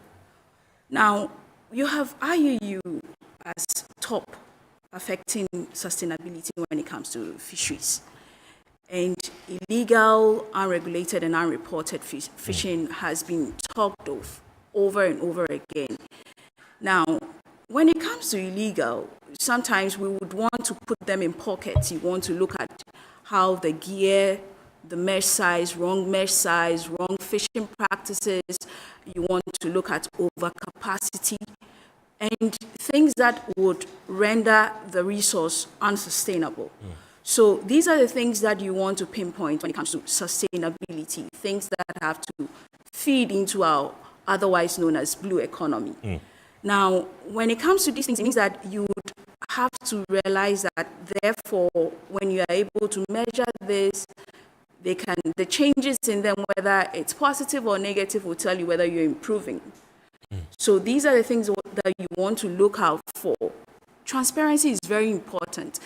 Now, you have IUU as top affecting sustainability when it comes to fisheries. And illegal, unregulated, and unreported fishing has been talked of over and over again. Now, when it comes to illegal, sometimes we would want to put them in pockets. You want to look at how the gear, the mesh size, wrong fishing practices. You want to look at overcapacity and things that would render the resource unsustainable. So these are the things that you want to pinpoint when it comes to sustainability, things that have to feed into our otherwise known as blue economy. Now, when it comes to these things, it means that you would have to realize that, therefore, when you are able to measure this, the changes in them, whether it's positive or negative, will tell you whether you're improving. So these are the things that you want to look out for. Transparency is very important.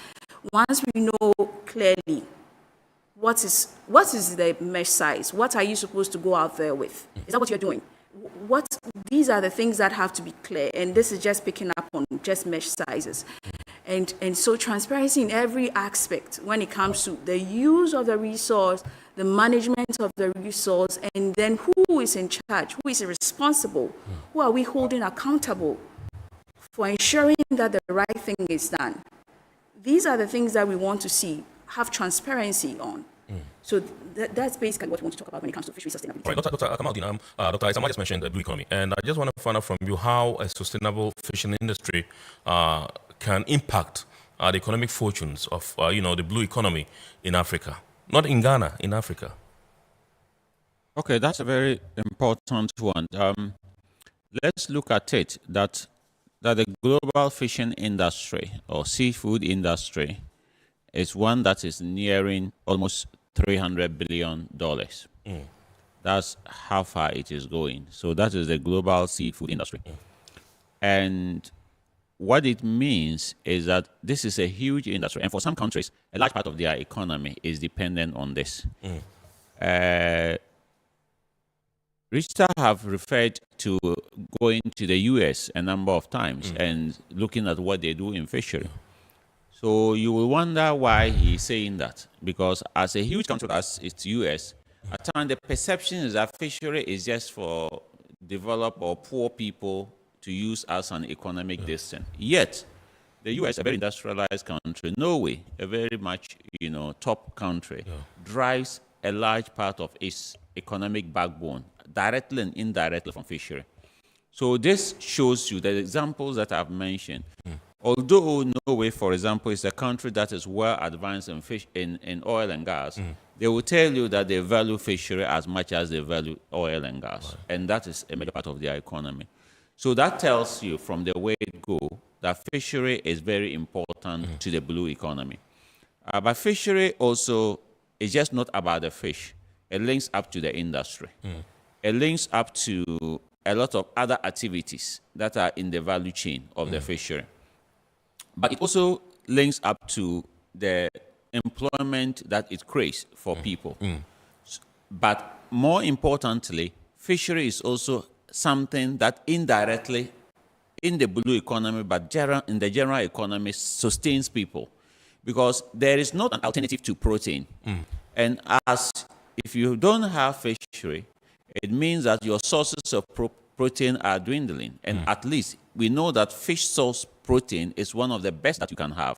Once we know clearly what is the mesh size, what are you supposed to go out there with? Is that what you're doing? These are the things that have to be clear, and this is just picking up on just mesh sizes. And so transparency in every aspect when it comes to the use of the resource, the management of the resource, and then who is in charge, who is responsible, who are we holding accountable for ensuring that the right thing is done. These are the things that we want to see, have transparency on. So that's basically what we want to talk about when it comes to fishery sustainability. Right, Dr. Kamaldeen, Dr. Isama just mentioned the blue economy, and I just want to find out from you how a sustainable fishing industry can impact the economic fortunes of the blue economy in Africa, not in Ghana, in Africa. Okay, that's a very important one. Let's look at it that the global fishing industry or seafood industry is one that is nearing almost $300 billion. That's how far it is going. So that is the global seafood industry. And what it means is that this is a huge industry. And for some countries, a large part of their economy is dependent on this. Richard have referred to going to the US a number of times and looking at what they do in fishery. So you will wonder why he's saying that, because as a huge country as it's US, at times the perception is that fishery is just for developed or poor people to use as an economic distance. Yet, the U.S., a very industrialized country, Norway, a very much top country, drives a large part of its economic backbone, directly and indirectly from fishery. So this shows you the examples that I've mentioned. Although Norway, for example, is a country that is well advanced in oil and gas, they will tell you that they value fishery as much as they value oil and gas, and that is a major part of their economy. So that tells you from the way it goes that fishery is very important to the blue economy. But fishery also is just not about the fish. It links up to the industry. It links up to a lot of other activities that are in the value chain of the fishery. But it also links up to the employment that it creates for people. But more importantly, fishery is also something that indirectly in the blue economy, but in the general economy, sustains people. Because there is not an alternative to protein. And if you don't have fishery, it means that your sources of protein are dwindling. And at least we know that fish source protein is one of the best that you can have.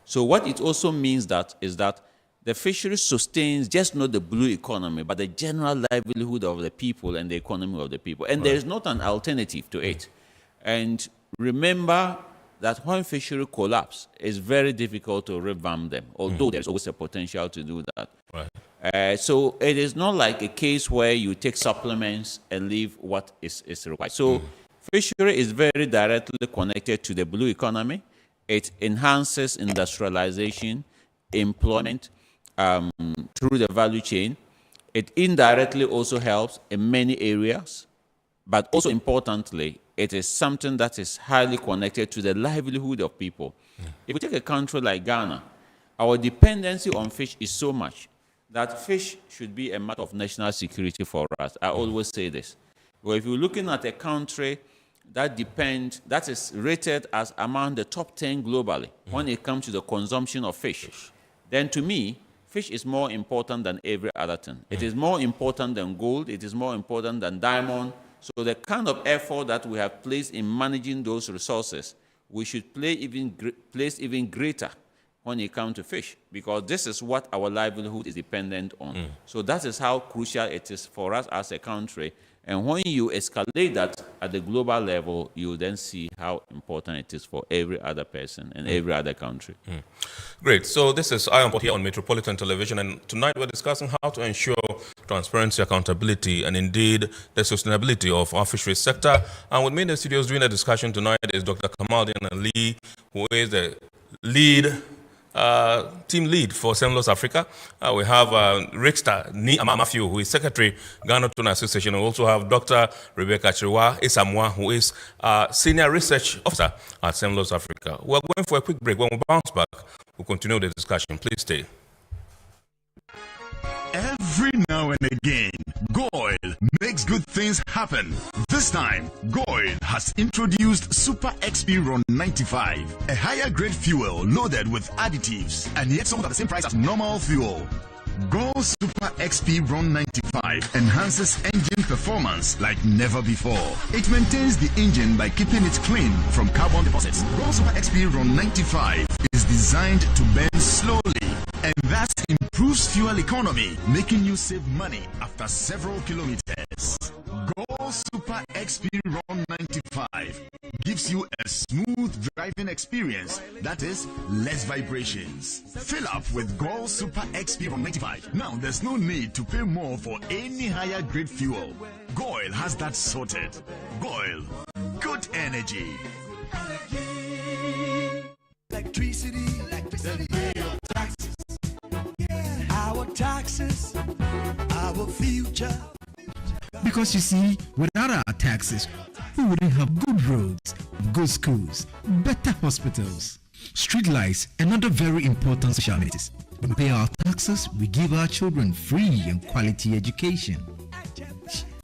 So what it also means is that the fishery sustains just not the blue economy, but the general livelihood of the people and the economy of the people. And there is not an alternative to it. And remember that when fishery collapse, it's very difficult to revamp them, although there's always a potential to do that. So it is not like a case where you take supplements and leave what is required. So fishery is very directly connected to the blue economy. It enhances industrialization, employment through the value chain. It indirectly also helps in many areas, but also importantly, it is something that is highly connected to the livelihood of people. If we take a country like Ghana, our dependency on fish is so much that fish should be a matter of national security for us. I always say this. Well, if you're looking at a country that is rated as among the top 10 globally when it comes to the consumption of fish, then to me, fish is more important than every other thing. It is more important than gold. It is more important than diamond. So the kind of effort that we have placed in managing those resources, we should place even greater when it comes to fish, because this is what our livelihood is dependent on. So that is how crucial it is for us as a country. And when you escalate that at the global level, you then see how important it is for every other person and every other country. Great. So this is Iron Pot here on Metropolitan Television, and tonight we're discussing how to ensure transparency, accountability, and indeed the sustainability of our fisheries sector. And with me in the studios doing the discussion tonight is Dr. Kamaldeen Ali, who is the team lead for Semlos Africa. We have Richter Matthew, who is Secretary, Ghana Tuna Association. We also have Dr. Rebecca Chiriwa Isamwa, who is Senior Research Officer at Semlos Africa. We're going for a quick break. When we bounce back, we'll continue the discussion. Please stay. Every now and again, Goil makes good things happen. This time, Goil has introduced Super XP Ron 95, a higher grade fuel loaded with additives and yet sold at the same price as normal fuel. Go Super XP Ron 95 enhances engine performance like never before. It maintains the engine by keeping it clean from carbon deposits. Go Super XP Ron 95 is designed to burn slowly, and that improves fuel economy, making you save money after several kilometers. Go Super XP Ron 95 gives you a smooth driving experience, that is, less vibrations. Fill up with Go Super XP Ron 95. Now there's no need to pay more for any higher grade fuel. Goil has that sorted. Goil, good energy. Electricity, pay your taxes. Our taxes, our future. Because you see, without our taxes, we wouldn't have good roads, good schools, better hospitals, street lights, and other very important social amenities. When we pay our taxes, we give our children free and quality education.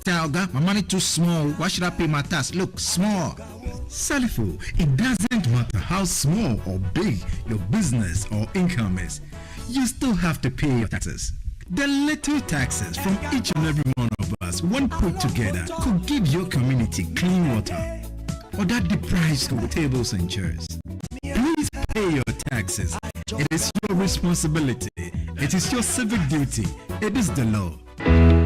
Talga, my money too small. Why should I pay my tax? Look, small. Salifo, it doesn't matter how small or big your business or income is. You still have to pay your taxes. The little taxes from each and every one of us, when put together, could give your community clean water, or that deprives you of tables and chairs. Please pay your taxes. It is your responsibility. It is your civic duty. It is the law.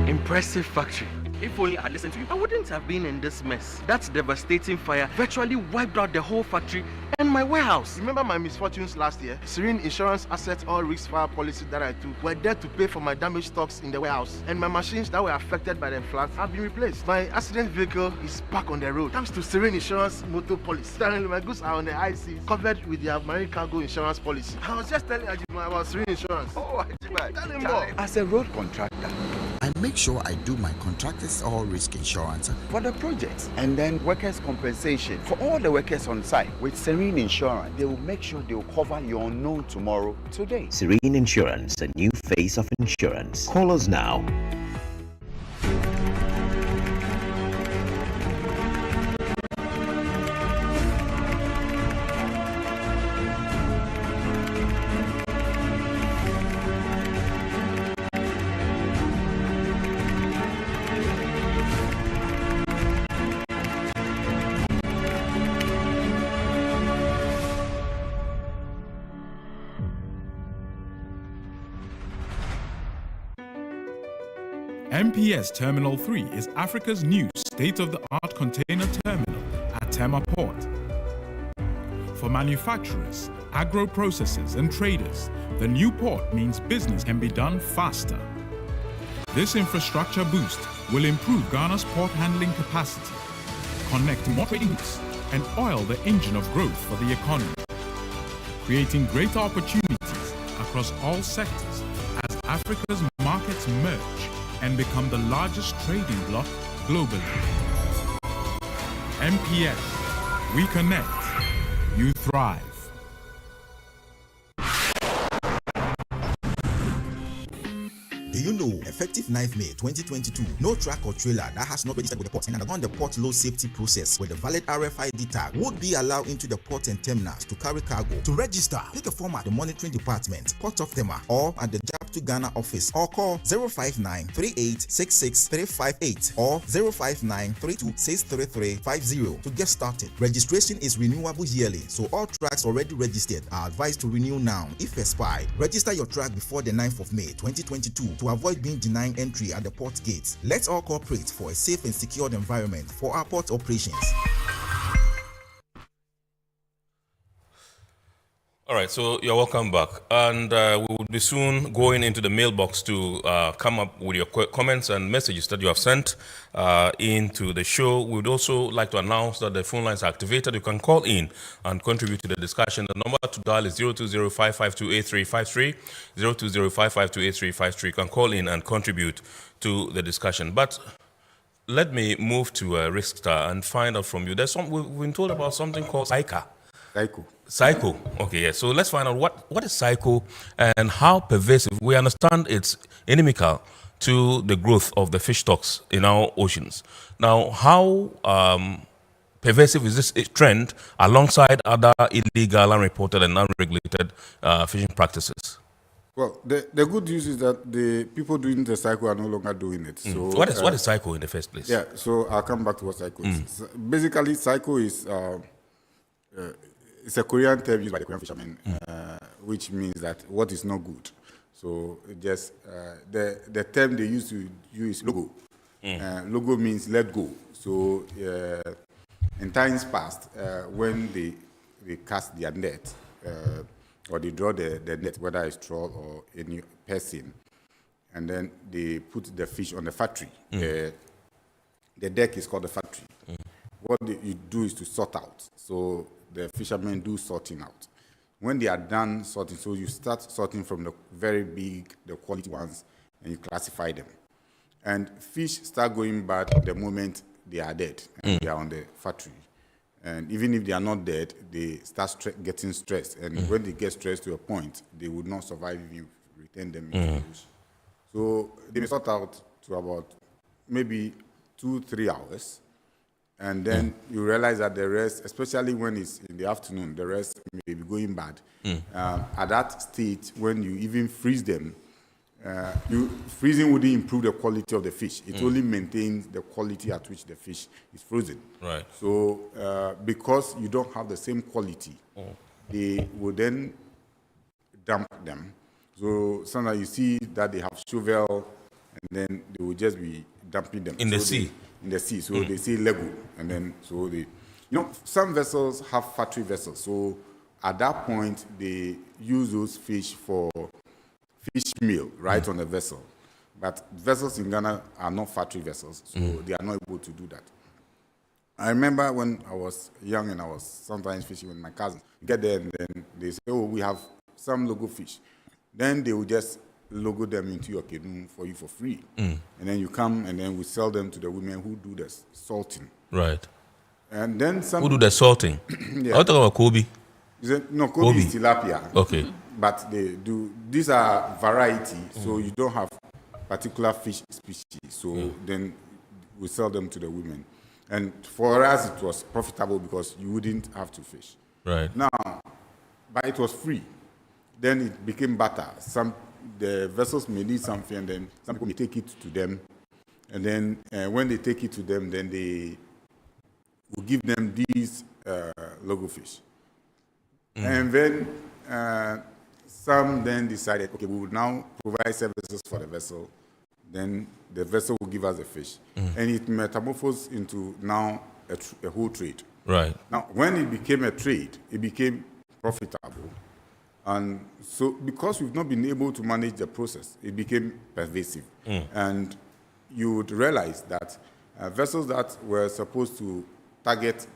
Impressive factory. If only I had listened to you, I wouldn't have been in this mess. That devastating fire virtually wiped out the whole factory and my warehouse. Remember my misfortunes last year? Serene Insurance Asset All Risk Fire policy that I took were there to pay for my damaged stocks in the warehouse. And my machines that were affected by the floods have been replaced. My accident vehicle is back on the road thanks to Serene Insurance motor policy. Currently, my goods are on the high seas covered with their marine cargo insurance policy. I was just telling Ajima about Serene Insurance. Oh, Ajima, tell him more. As a road contractor, I make sure I do my contractors all risk insurance for the projects and then workers' compensation for all the workers on site. With Serene Insurance, they will make sure they will cover your unknown tomorrow today. Serene Insurance, a new face of insurance. Call us now. MPS Terminal 3 is Africa's new state-of-the-art container terminal at Tema Port. For manufacturers, agro-processors and traders, the new port means business can be done faster. This infrastructure boost will improve Ghana's port handling capacity, connect more trading routes, and oil the engine of growth for the economy, creating greater opportunities across all sectors as Africa's markets merge and become the largest trading bloc globally. MPS, we connect, you thrive. Do you know, effective 9th May 2022, no truck or trailer that has not registered with the port and undergone the port load safety process with a valid RFID tag would be allowed into the port and terminals to carry cargo. To register, pick a form at the monitoring department, Port of Tema, or at the to Ghana office, or call 059-3866-358 or 059-3263-350 to get started. Registration is renewable yearly, so all trucks already registered are advised to renew now if expired. Register your truck before the 9th of May 2022 to avoid being denied entry at the port gates. Let's all cooperate for a safe and secured environment for our port operations. All right, so you're welcome back. And we will be soon going into the mailbox to come up with your comments and messages that you have sent into the show. We would also like to announce that the phone lines are activated. You can call in and contribute to the discussion. The number to dial is 020-552-8353, 020-552-8353. You can call in and contribute to the discussion. But let me move to Rickstar and find out from you. There's we've been told about something called SICA. Psycho. Okay, yeah. So let's find out what is psycho and how pervasive. We understand it's inimical to the growth of the fish stocks in our oceans. Now, how pervasive is this trend alongside other illegal, unreported, and unregulated fishing practices? Well, the good news is that the people doing the psycho are no longer doing it. So what is psycho in the first place? Yeah, so I'll come back to what psycho is. So basically, psycho is it's a Korean term used by the Korean fishermen, which means that what is not good. So just the term they used to use is logo. Logo means let go. So in times past, when they cast their net or they draw the net, whether it's troll or any person, and then they put the fish on the factory. The deck is called the factory. What you do is to sort out. So the fishermen do sorting out. When they are done sorting, so you start sorting from the very big, the quality ones, and you classify them. And fish start going bad the moment they are dead and they are on the factory. And even if they are not dead, they start getting stressed. And when they get stressed to a point, they would not survive if you return them into the bush. So they may sort out to about maybe 2-3 hours. And then you realize that the rest, especially when it's in the afternoon, the rest may be going bad. At that state, when you even freeze them, freezing wouldn't improve the quality of the fish. It only maintains the quality at which the fish is frozen. Right. So because you don't have the same quality, they will then dump them. So sometimes you see that they have shovel, and then they will just be dumping them in the sea. In the sea. So they say Lego, and then so they, some vessels have factory vessels. So at that point, they use those fish for fish meal right on the vessel. But vessels in Ghana are not factory vessels, so they are not able to do that. I remember when I was young and I was sometimes fishing with my cousins. Get there and then they say, oh, we have some logo fish. Then they will just logo them into your canoe for you for free. And then you come and then we sell them to the women who do the salting. Right. And then some... Who do the salting? Yeah. I'll talk about Kobe. No, Kobe is tilapia. Okay. But they do, these are variety, so you don't have particular fish species. So then we sell them to the women. And for us, it was profitable because you wouldn't have to fish. Right. Now, but it was free. Then it became barter. The vessels may need something, and then some people may take it to them. And then when they take it to them, then they will give them these logo fish. And then some then decided, okay, we will now provide services for the vessel. Then the vessel will give us the fish. And it metamorphosed into now a whole trade. Right. Now, when it became a trade, it became profitable. And so because we've not been able to manage the process, it became pervasive. And you would realize that vessels that were supposed to target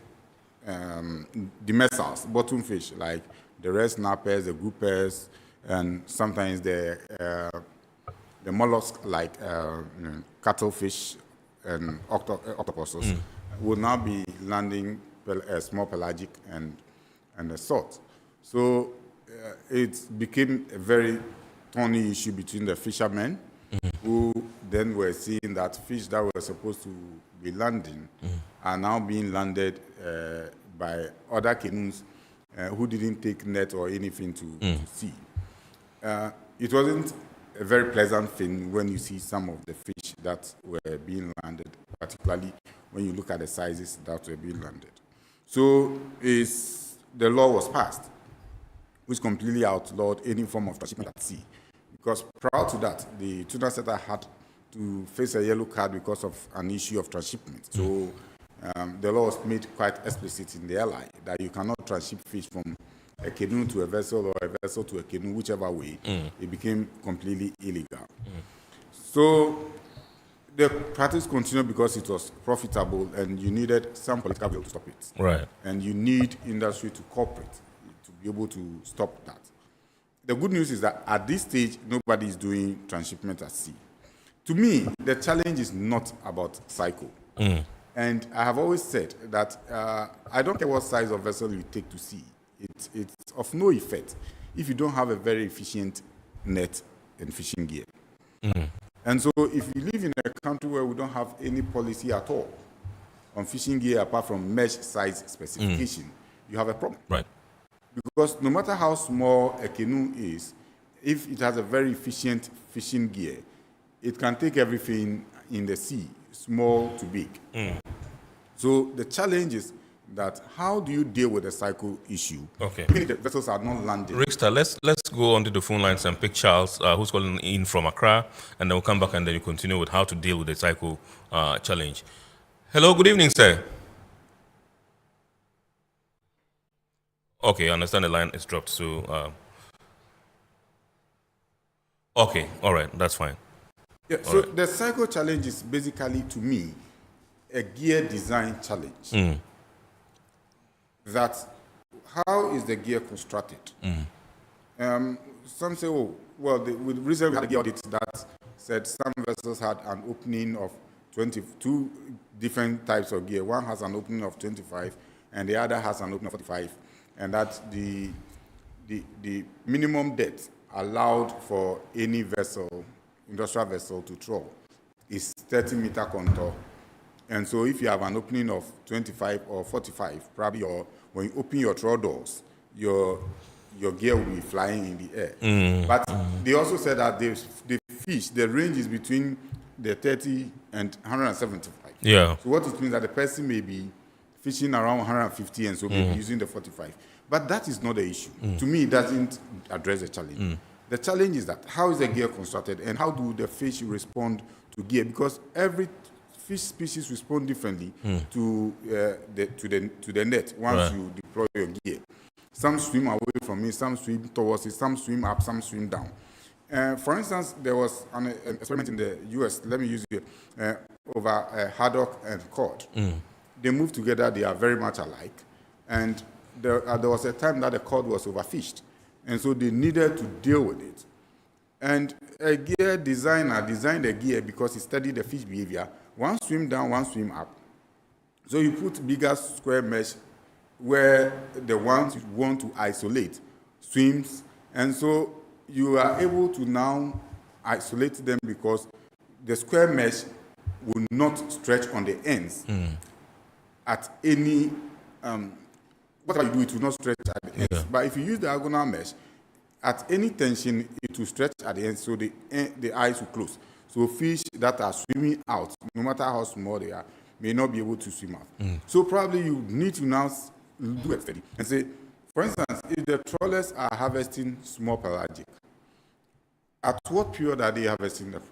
demersals, bottom fish, like the red snappers, the groupers, and sometimes the mollusks like cuttlefish and octopuses, will now be landing small pelagic and the salt. So it became a very thorny issue between the fishermen, who then were seeing that fish that were supposed to be landing are now being landed by other canoes who didn't take net or anything to sea. It wasn't a very pleasant thing when you see some of the fish that were being landed, particularly when you look at the sizes that were being landed. So the law was passed, which completely outlawed any form of transshipment at sea. Because prior to that, the tuna setter had to face a yellow card because of an issue of transshipment. So the law was made quite explicit in the LI that you cannot transship fish from a canoe to a vessel or a vessel to a canoe, whichever way. It became completely illegal. So the practice continued because it was profitable and you needed some political will to stop it. Right. And you need industry to cooperate to be able to stop that. The good news is that at this stage, nobody is doing transshipment at sea. To me, the challenge is not about cycle. And I have always said that I don't care what size of vessel you take to sea. It's of no effect if you don't have a very efficient net and fishing gear. And so if you live in a country where we don't have any policy at all on fishing gear apart from mesh size specification, you have a problem. Right. Because no matter how small a canoe is, if it has a very efficient fishing gear, it can take everything in the sea, small to big. So the challenge is that how do you deal with the cycle issue? Okay. Many vessels are not landing. Rickster, let's go onto the phone lines and pick Charles, who's calling in from Accra, and then we'll come back and then you continue with how to deal with the cycle challenge. Hello, good evening, sir. Okay, I understand the line is dropped, so... okay, all right, that's fine. Yeah, so the cycle challenge is basically, to me, a gear design challenge. That how is the gear constructed? Some say, oh, well, we recently had a gear audit that said some vessels had an opening of 22 different types of gear. One has an opening of 25, and the other has an opening of 45. And that the minimum depth allowed for any vessel, industrial vessel, to trawl is 30-meter contour. And so if you have an opening of 25 or 45, probably when you open your trawl doors, your gear will be flying in the air. But they also said that they fish, the range is between the 30 and 175. Yeah. So what it means that the person may be fishing around 150 and so maybe using the 45. But that is not the issue. To me, it doesn't address the challenge. The challenge is that how is the gear constructed and how do the fish respond to gear? Because every fish species respond differently to the net once you deploy your gear. Some swim away from it, some swim towards it, some swim up, some swim down. For instance, there was an experiment in the US, let me use it, over a haddock and cod. They move together, they are very much alike. And there was a time that the cod was overfished. And so they needed to deal with it. And a gear designer designed a gear because he studied the fish behavior. One swim down, one swim up. So you put bigger square mesh where the ones you want to isolate swims. And so you are able to now isolate them because the square mesh will not stretch on the ends at any, whatever you do, it will not stretch at the ends. But if you use the diagonal mesh, at any tension, it will stretch at the ends, so the eyes will close. So fish that are swimming out, no matter how small they are, may not be able to swim out. So probably you need to now do a study and say, for instance, if the trawlers are harvesting small pelagic, at what period are they harvesting them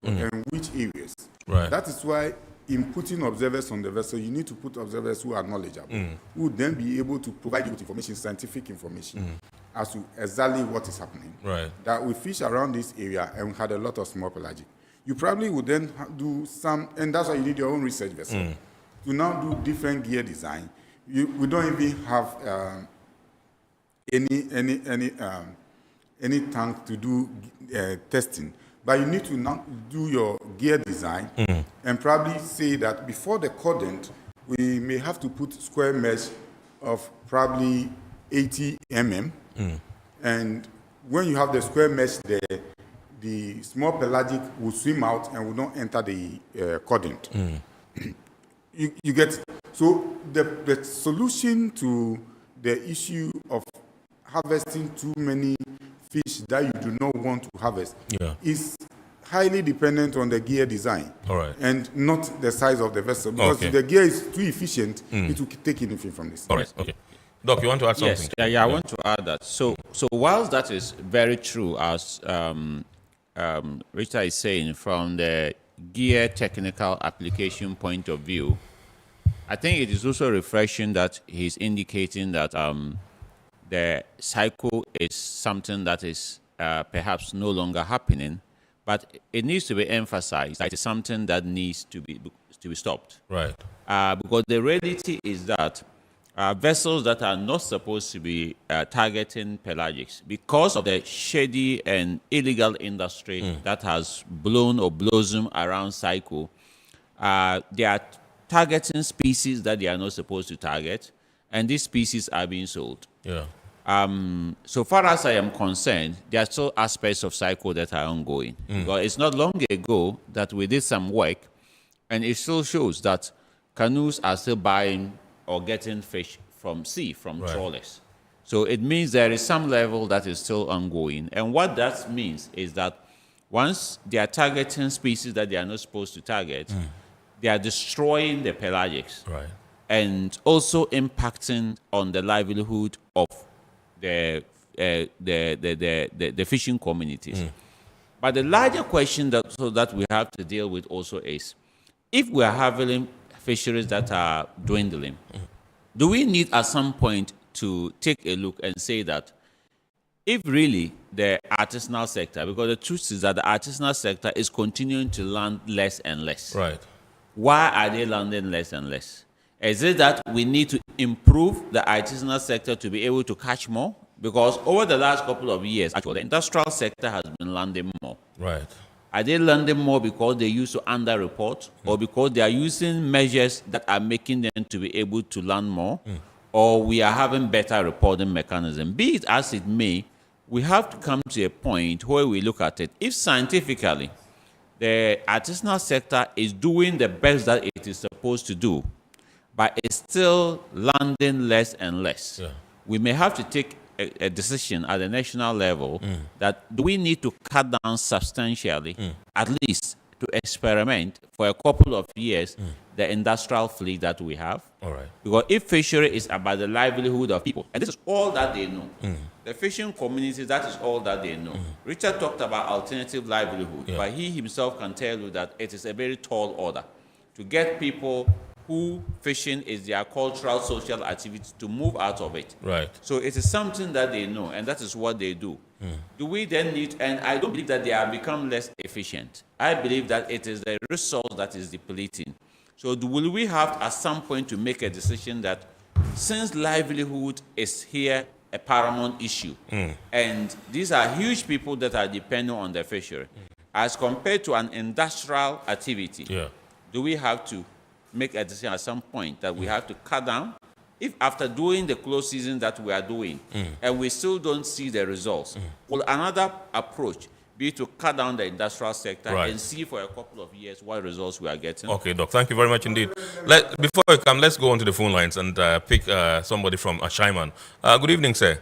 and which areas? Right. That is why in putting observers on the vessel, you need to put observers who are knowledgeable, who would then be able to provide you with information, scientific information, as to exactly what is happening. Right. That we fish around this area and we had a lot of small pelagic. You probably would then do some, and that's why you need your own research vessel, to now do different gear design. We don't even have any tank to do testing. But you need to now do your gear design and probably say that before the cordant, we may have to put square mesh of probably 80 mm. And when you have the square mesh there, the small pelagic will swim out and will not enter the cordant. You get, so the solution to the issue of harvesting too many fish that you do not want to harvest is highly dependent on the gear design and not the size of the vessel. Because if the gear is too efficient, it will take anything from this. All right, okay. Doc, you want to add something? Yes, I want to add that. So whilst that is very true, as Richard is saying, from the gear technical application point of view, I think it is also refreshing that he's indicating that the cycle is something that is perhaps no longer happening, but it needs to be emphasized that it's something that needs to be stopped. Right. Because the reality is that vessels that are not supposed to be targeting pelagics, because of the shady and illegal industry that has blown or blossomed around cycle, they are targeting species that they are not supposed to target, and these species are being sold. Yeah. So far as I am concerned, there are still aspects of cycle that are ongoing. But it's not long ago that we did some work, and it still shows that canoes are still buying or getting fish from sea, from trawlers. So it means there is some level that is still ongoing. And what that means is that once they are targeting species that they are not supposed to target, they are destroying the pelagics. Right. And also impacting on the livelihood of the fishing communities. But the larger question that we have to deal with also is, if we are having fisheries that are dwindling, do we need at some point to take a look and say that if really the artisanal sector, because the truth is that the artisanal sector is continuing to land less and less. Right. Why are they landing less and less? Is it that we need to improve the artisanal sector to be able to catch more? Because over the last couple of years, actually, the industrial sector has been landing more. Right. Are they landing more because they used to under-report, or because they are using measures that are making them to be able to land more, or we are having better reporting mechanism? Be it as it may, we have to come to a point where we look at it. If scientifically the artisanal sector is doing the best that it is supposed to do, but it's still landing less and less, we may have to take a decision at the national level that do we need to cut down substantially, at least to experiment for a couple of years, the industrial fleet that we have. All right. Because if fishery is about the livelihood of people, and this is all that they know, the fishing community, that is all that they know. Richard talked about alternative livelihood, but he himself can tell you that it is a very tall order to get people who fishing is their cultural, social activity to move out of it. Right. So it is something that they know, and that is what they do. Do we then need, and I don't believe that they have become less efficient. I believe that it is the resource that is depleting. So will we have at some point to make a decision that since livelihood is here a paramount issue, and these are huge people that are dependent on the fishery, as compared to an industrial activity, do we have to make a decision at some point that we have to cut down? If after doing the close season that we are doing, and we still don't see the results, will another approach be to cut down the industrial sector and see for a couple of years what results we are getting? Okay, Doc. Thank you very much indeed. Before we come, let's go on to the phone lines and pick somebody from Ashaiman. Good evening, sir.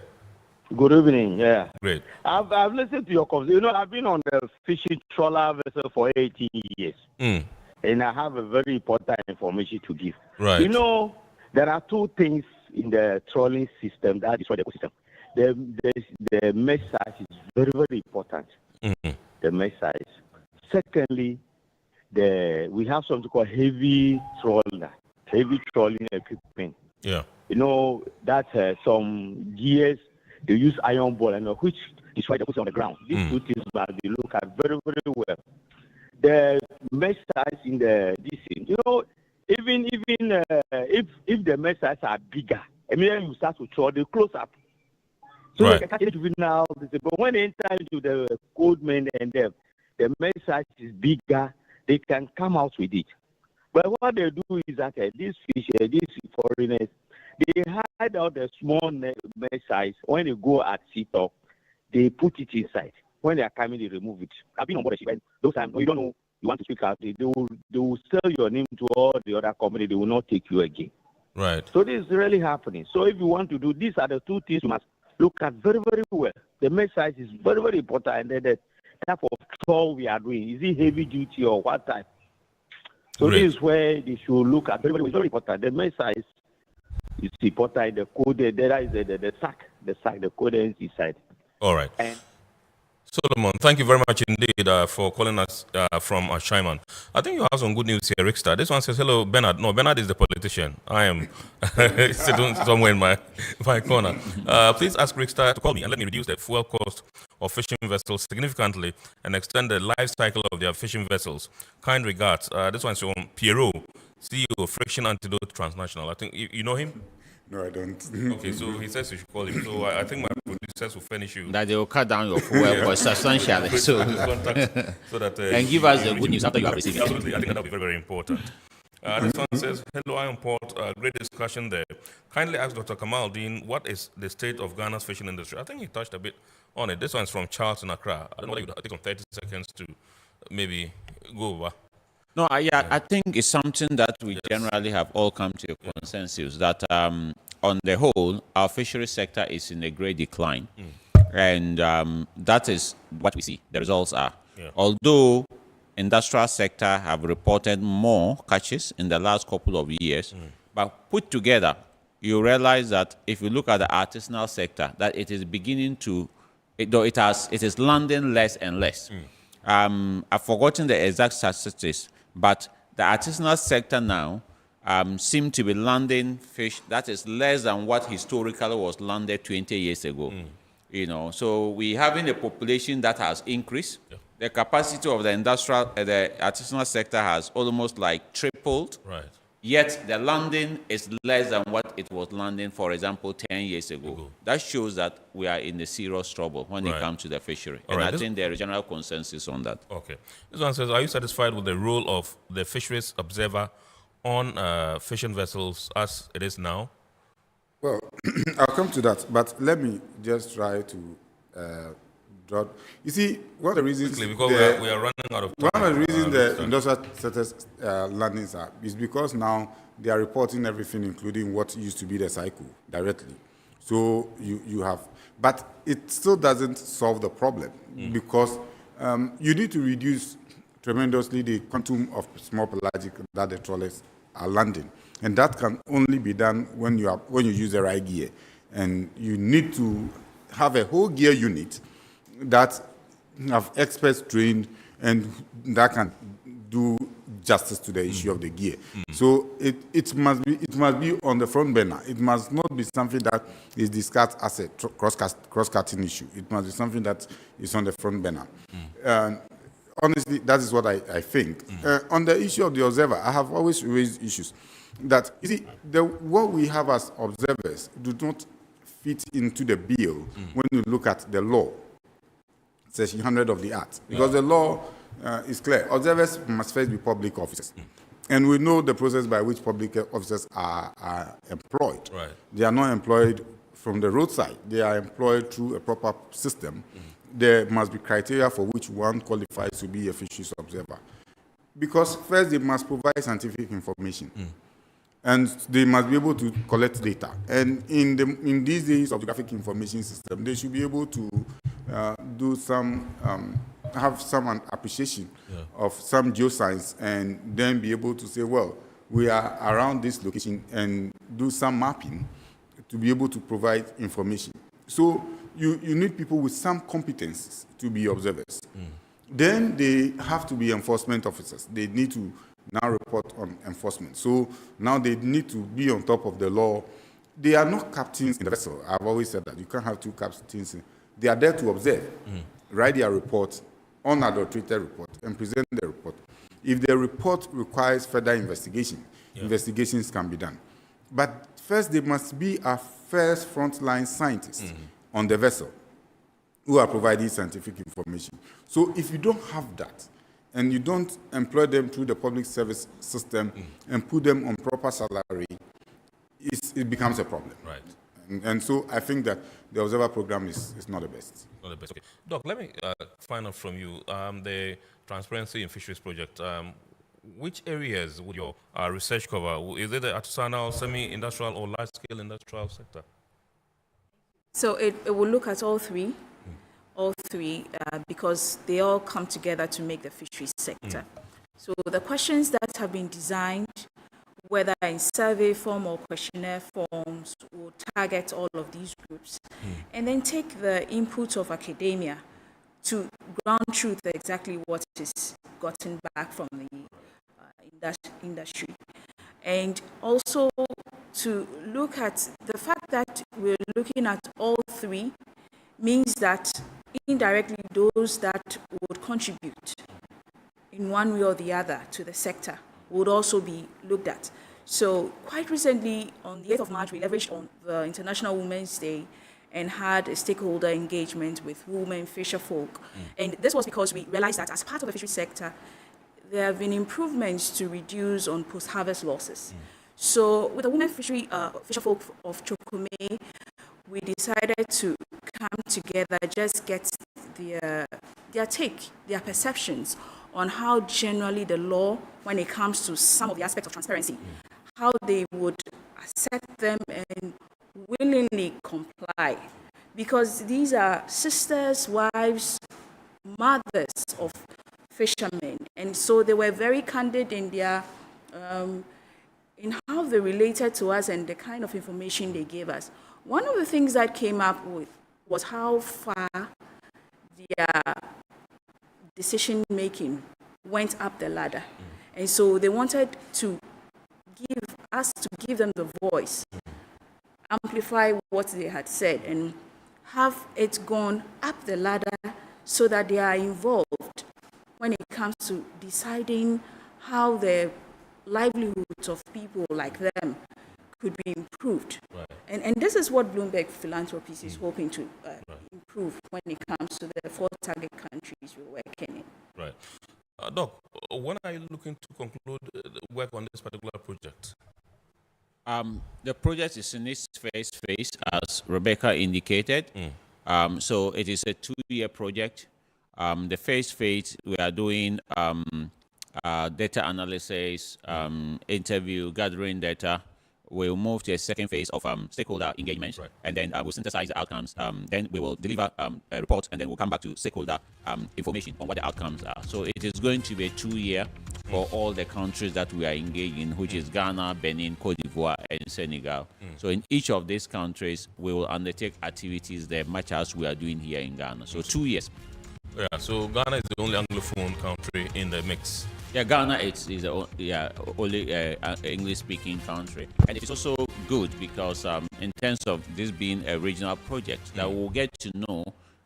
Good evening. Yeah. Great. I've listened to your conversation. You know, I've been on the fishing trawler vessel for 18 years. And I have a very important information to give. Right. You know, there are two things in the trawling system that destroy the ecosystem. The mesh size is very, very important. The mesh size. Secondly, we have something called heavy trawling equipment. Yeah. You know, that some gears, they use iron ball, which destroy the ecosystem on the ground. These two things that they look at very, very well. The mesh size in this thing, you know, even if the mesh size are bigger, I mean, you start to throw the close up. So they can catch it now. But when they enter into the cold main and the mesh size is bigger, they can come out with it. But what they do is that these fish, these foreigners, they hide out the small mesh size. When they go at sea talk, they put it inside. When they are coming, they remove it. I've been on board a ship, and those times you don't know, you want to speak out, they will sell your name to all the other companies. They will not take you again. Right. So this is really happening. So if you want to do, these are the two things you must look at very, very well. The mesh size is very, very important, and then the type of trawl we are doing. Is it heavy duty or what type? So this is where they should look at. Very, very important. The mesh size is important. The code, there is the sack, the code is inside. All right. And Solomon, thank you very much indeed for calling us from Ashaiman. I think you have some good news here, Rickstar. This one says, hello, Bernard. No, Bernard is the politician. I am sitting somewhere in my corner. Please ask Rickstar to call me and let me reduce the fuel cost of fishing vessels significantly and extend the life cycle of their fishing vessels. Kind regards. This one is from Pierrot, CEO of Friction Antidote Transnational. I think you know him? No, I don't. Okay, so he says you should call him. So I think my producers will furnish you. That they will cut down your fuel cost substantially. So that, and give us the good news after you have received it. Absolutely, I think that will be very, very important. This one says, hello, I import. Great discussion there. Kindly ask Dr. Kamal Dean, what is the state of Ghana's fishing industry? I think he touched a bit on it. This one's from Charles in Accra. I don't know whether you could take some 30 seconds to maybe go over. No, I think it's something that we generally have all come to a consensus that on the whole, our fishery sector is in a great decline. And that is what we see. The results are. Although industrial sector have reported more catches in the last couple of years, but put together, you realize that if you look at the artisanal sector, that it is beginning to, it is landing less and less. I've forgotten the exact statistics, but the artisanal sector now seem to be landing fish that is less than what historically was landed 20 years ago. You know, so we having a population that has increased. The capacity of the artisanal sector has almost like tripled. Right. Yet the landing is less than what it was landing, for example, 10 years ago. That shows that we are in a serious trouble when it comes to the fishery. And I think there is general consensus on that. Okay. This one says, are you satisfied with the role of the fisheries observer on fishing vessels as it is now? Well, I'll come to that, but let me just try to draw. You see, one of the reasons because we are running out of time. One of the reasons the industrial sector's landings are is because now they are reporting everything, including what used to be the cycle, directly. So you have, but it still doesn't solve the problem because you need to reduce tremendously the quantum of small pelagic that the trawlers are landing, and that can only be done when you use the right gear, and you need to have a whole gear unit that have experts trained and that can do justice to the issue of the gear. So it must be on the front burner. It must not be something that is discussed as a cross-cutting issue. It must be something that is on the front burner. Honestly, that is what I think. On the issue of the observer, I have always raised issues that, you see, what we have as observers do not fit into the bill when you look at the law, Section 100 of the Act, because the law is clear. Observers must first be public officers. And we know the process by which public officers are employed. Right. They are not employed from the roadside. They are employed through a proper system. There must be criteria for which one qualifies to be a fisheries observer. Because first they must provide scientific information. And they must be able to collect data. And in these days of the graphic information system, they should be able to do some, have some appreciation of some geoscience, and then be able to say, well, we are around this location, and do some mapping to be able to provide information. So you need people with some competences to be observers. Then they have to be enforcement officers. They need to now report on enforcement. So now they need to be on top of the law. They are not captains in the vessel. I've always said that. You can't have two captains. They are there to observe, write their report, unadulterated report, and present the report. If the report requires further investigation, investigations can be done. But first, they must be our first frontline scientists on the vessel who are providing scientific information. So if you don't have that, and you don't employ them through the public service system and put them on proper salary, it becomes a problem. Right. And so I think that the observer program is not the best. Not the best. Okay. Doc, let me find out from you, the Transparency in Fisheries project, which areas would your research cover? Is it the artisanal, semi-industrial, or large-scale industrial sector? So it will look at all three. Because they all come together to make the fisheries sector. So the questions that have been designed, whether in survey form or questionnaire forms, will target all of these groups, and then take the input of academia to ground truth exactly what is gotten back from the industry. And also to look at the fact that we're looking at all three means that indirectly those that would contribute in one way or the other to the sector would also be looked at. So quite recently, on the 8th of March, we leveraged on the International Women's Day and had a stakeholder engagement with women fisherfolk. And this was because we realized that as part of the fishery sector, there have been improvements to reduce on post-harvest losses. So with the women fisherfolk of Chokome, we decided to come together, just get their take, their perceptions on how generally the law, when it comes to some of the aspects of transparency, how they would accept them and willingly comply. Because these are sisters, wives, mothers of fishermen. And so they were very candid in their in how they related to us and the kind of information they gave us. One of the things that came up with was how far their decision-making went up the ladder. And so they wanted to give them the voice, amplify what they had said, and have it gone up the ladder so that they are involved when it comes to deciding how the livelihoods of people like them could be improved. Right. And this is what Bloomberg Philanthropies is hoping to improve when it comes to the 4 target countries we're working in. Right. Doc, when are you looking to conclude work on this particular project? The project is in its first phase, as Rebecca indicated. So it is a 2-year project. The first phase, we are doing data analysis, interview, gathering data we'll move to a second phase of stakeholder engagement, and then we'll synthesize the outcomes. Then we will deliver a report, and then we'll come back to stakeholder information on what the outcomes are. So it is going to be a 2-year for all the countries that we are engaged in, which is Ghana, Benin, Cote d'Ivoire, and Senegal. So in each of these countries, we will undertake activities there, much as we are doing here in Ghana. So 2 years. Yeah, so Ghana is the only Anglophone country in the mix. Yeah, Ghana is the only English-speaking country. And it's also good because in terms of this being a regional project, that we'll get to know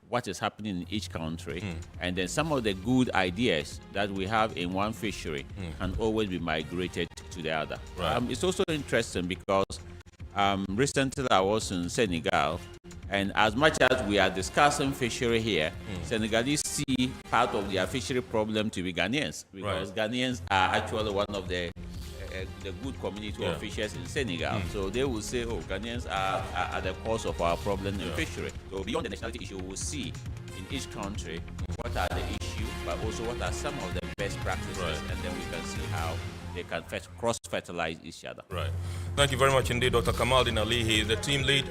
what is happening in each country, and then some of the good ideas that we have in one fishery can always be migrated to the other. It's also interesting because recently I was in Senegal, and as much as we are discussing fishery here, Senegalese see part of their fishery problem to be Ghanaians, because Ghanaians are actually one of the good community of fishers in Senegal. So they will say, oh, Ghanaians are at the cause of our problem in fishery. So beyond the nationality issue, we will see in each country what are the issues, but also what are some of the best practices, and then we can see how they can cross-fertilize each other. Right. Thank you very much indeed, Dr. Kamaldeen Ali. He is the team lead.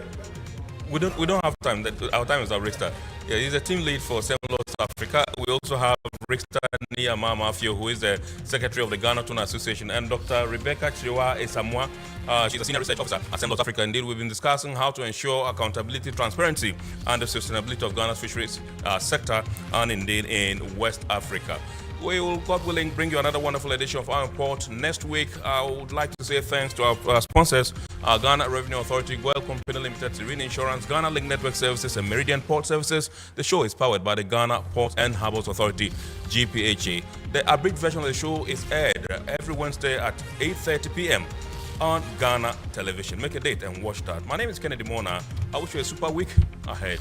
We don't have time. Our time is up, Richter. Yeah, he's a team lead for Semlos Africa. We also have Richter Niyama Mafio, who is the secretary of the Ghana Tuna Association, and Dr. Rebecca Chiwa Esamwa. She's a senior research officer at Semlos Africa. Indeed, we've been discussing how to ensure accountability, transparency, and the sustainability of Ghana's fisheries sector, and indeed in West Africa. We will, God willing, bring you another wonderful edition of our report next week. I would like to say thanks to our sponsors, Ghana Revenue Authority, Goyle Company Limited, Serene Insurance, Ghana Link Network Services, and Meridian Port Services. The show is powered by the Ghana Port and Harbours Authority-GPHA. The abridged version of the show is aired every Wednesday at 8:30 p.m. on Ghana Television. Make a date and watch that. My name is Kennedy Mona. I wish you a super week ahead.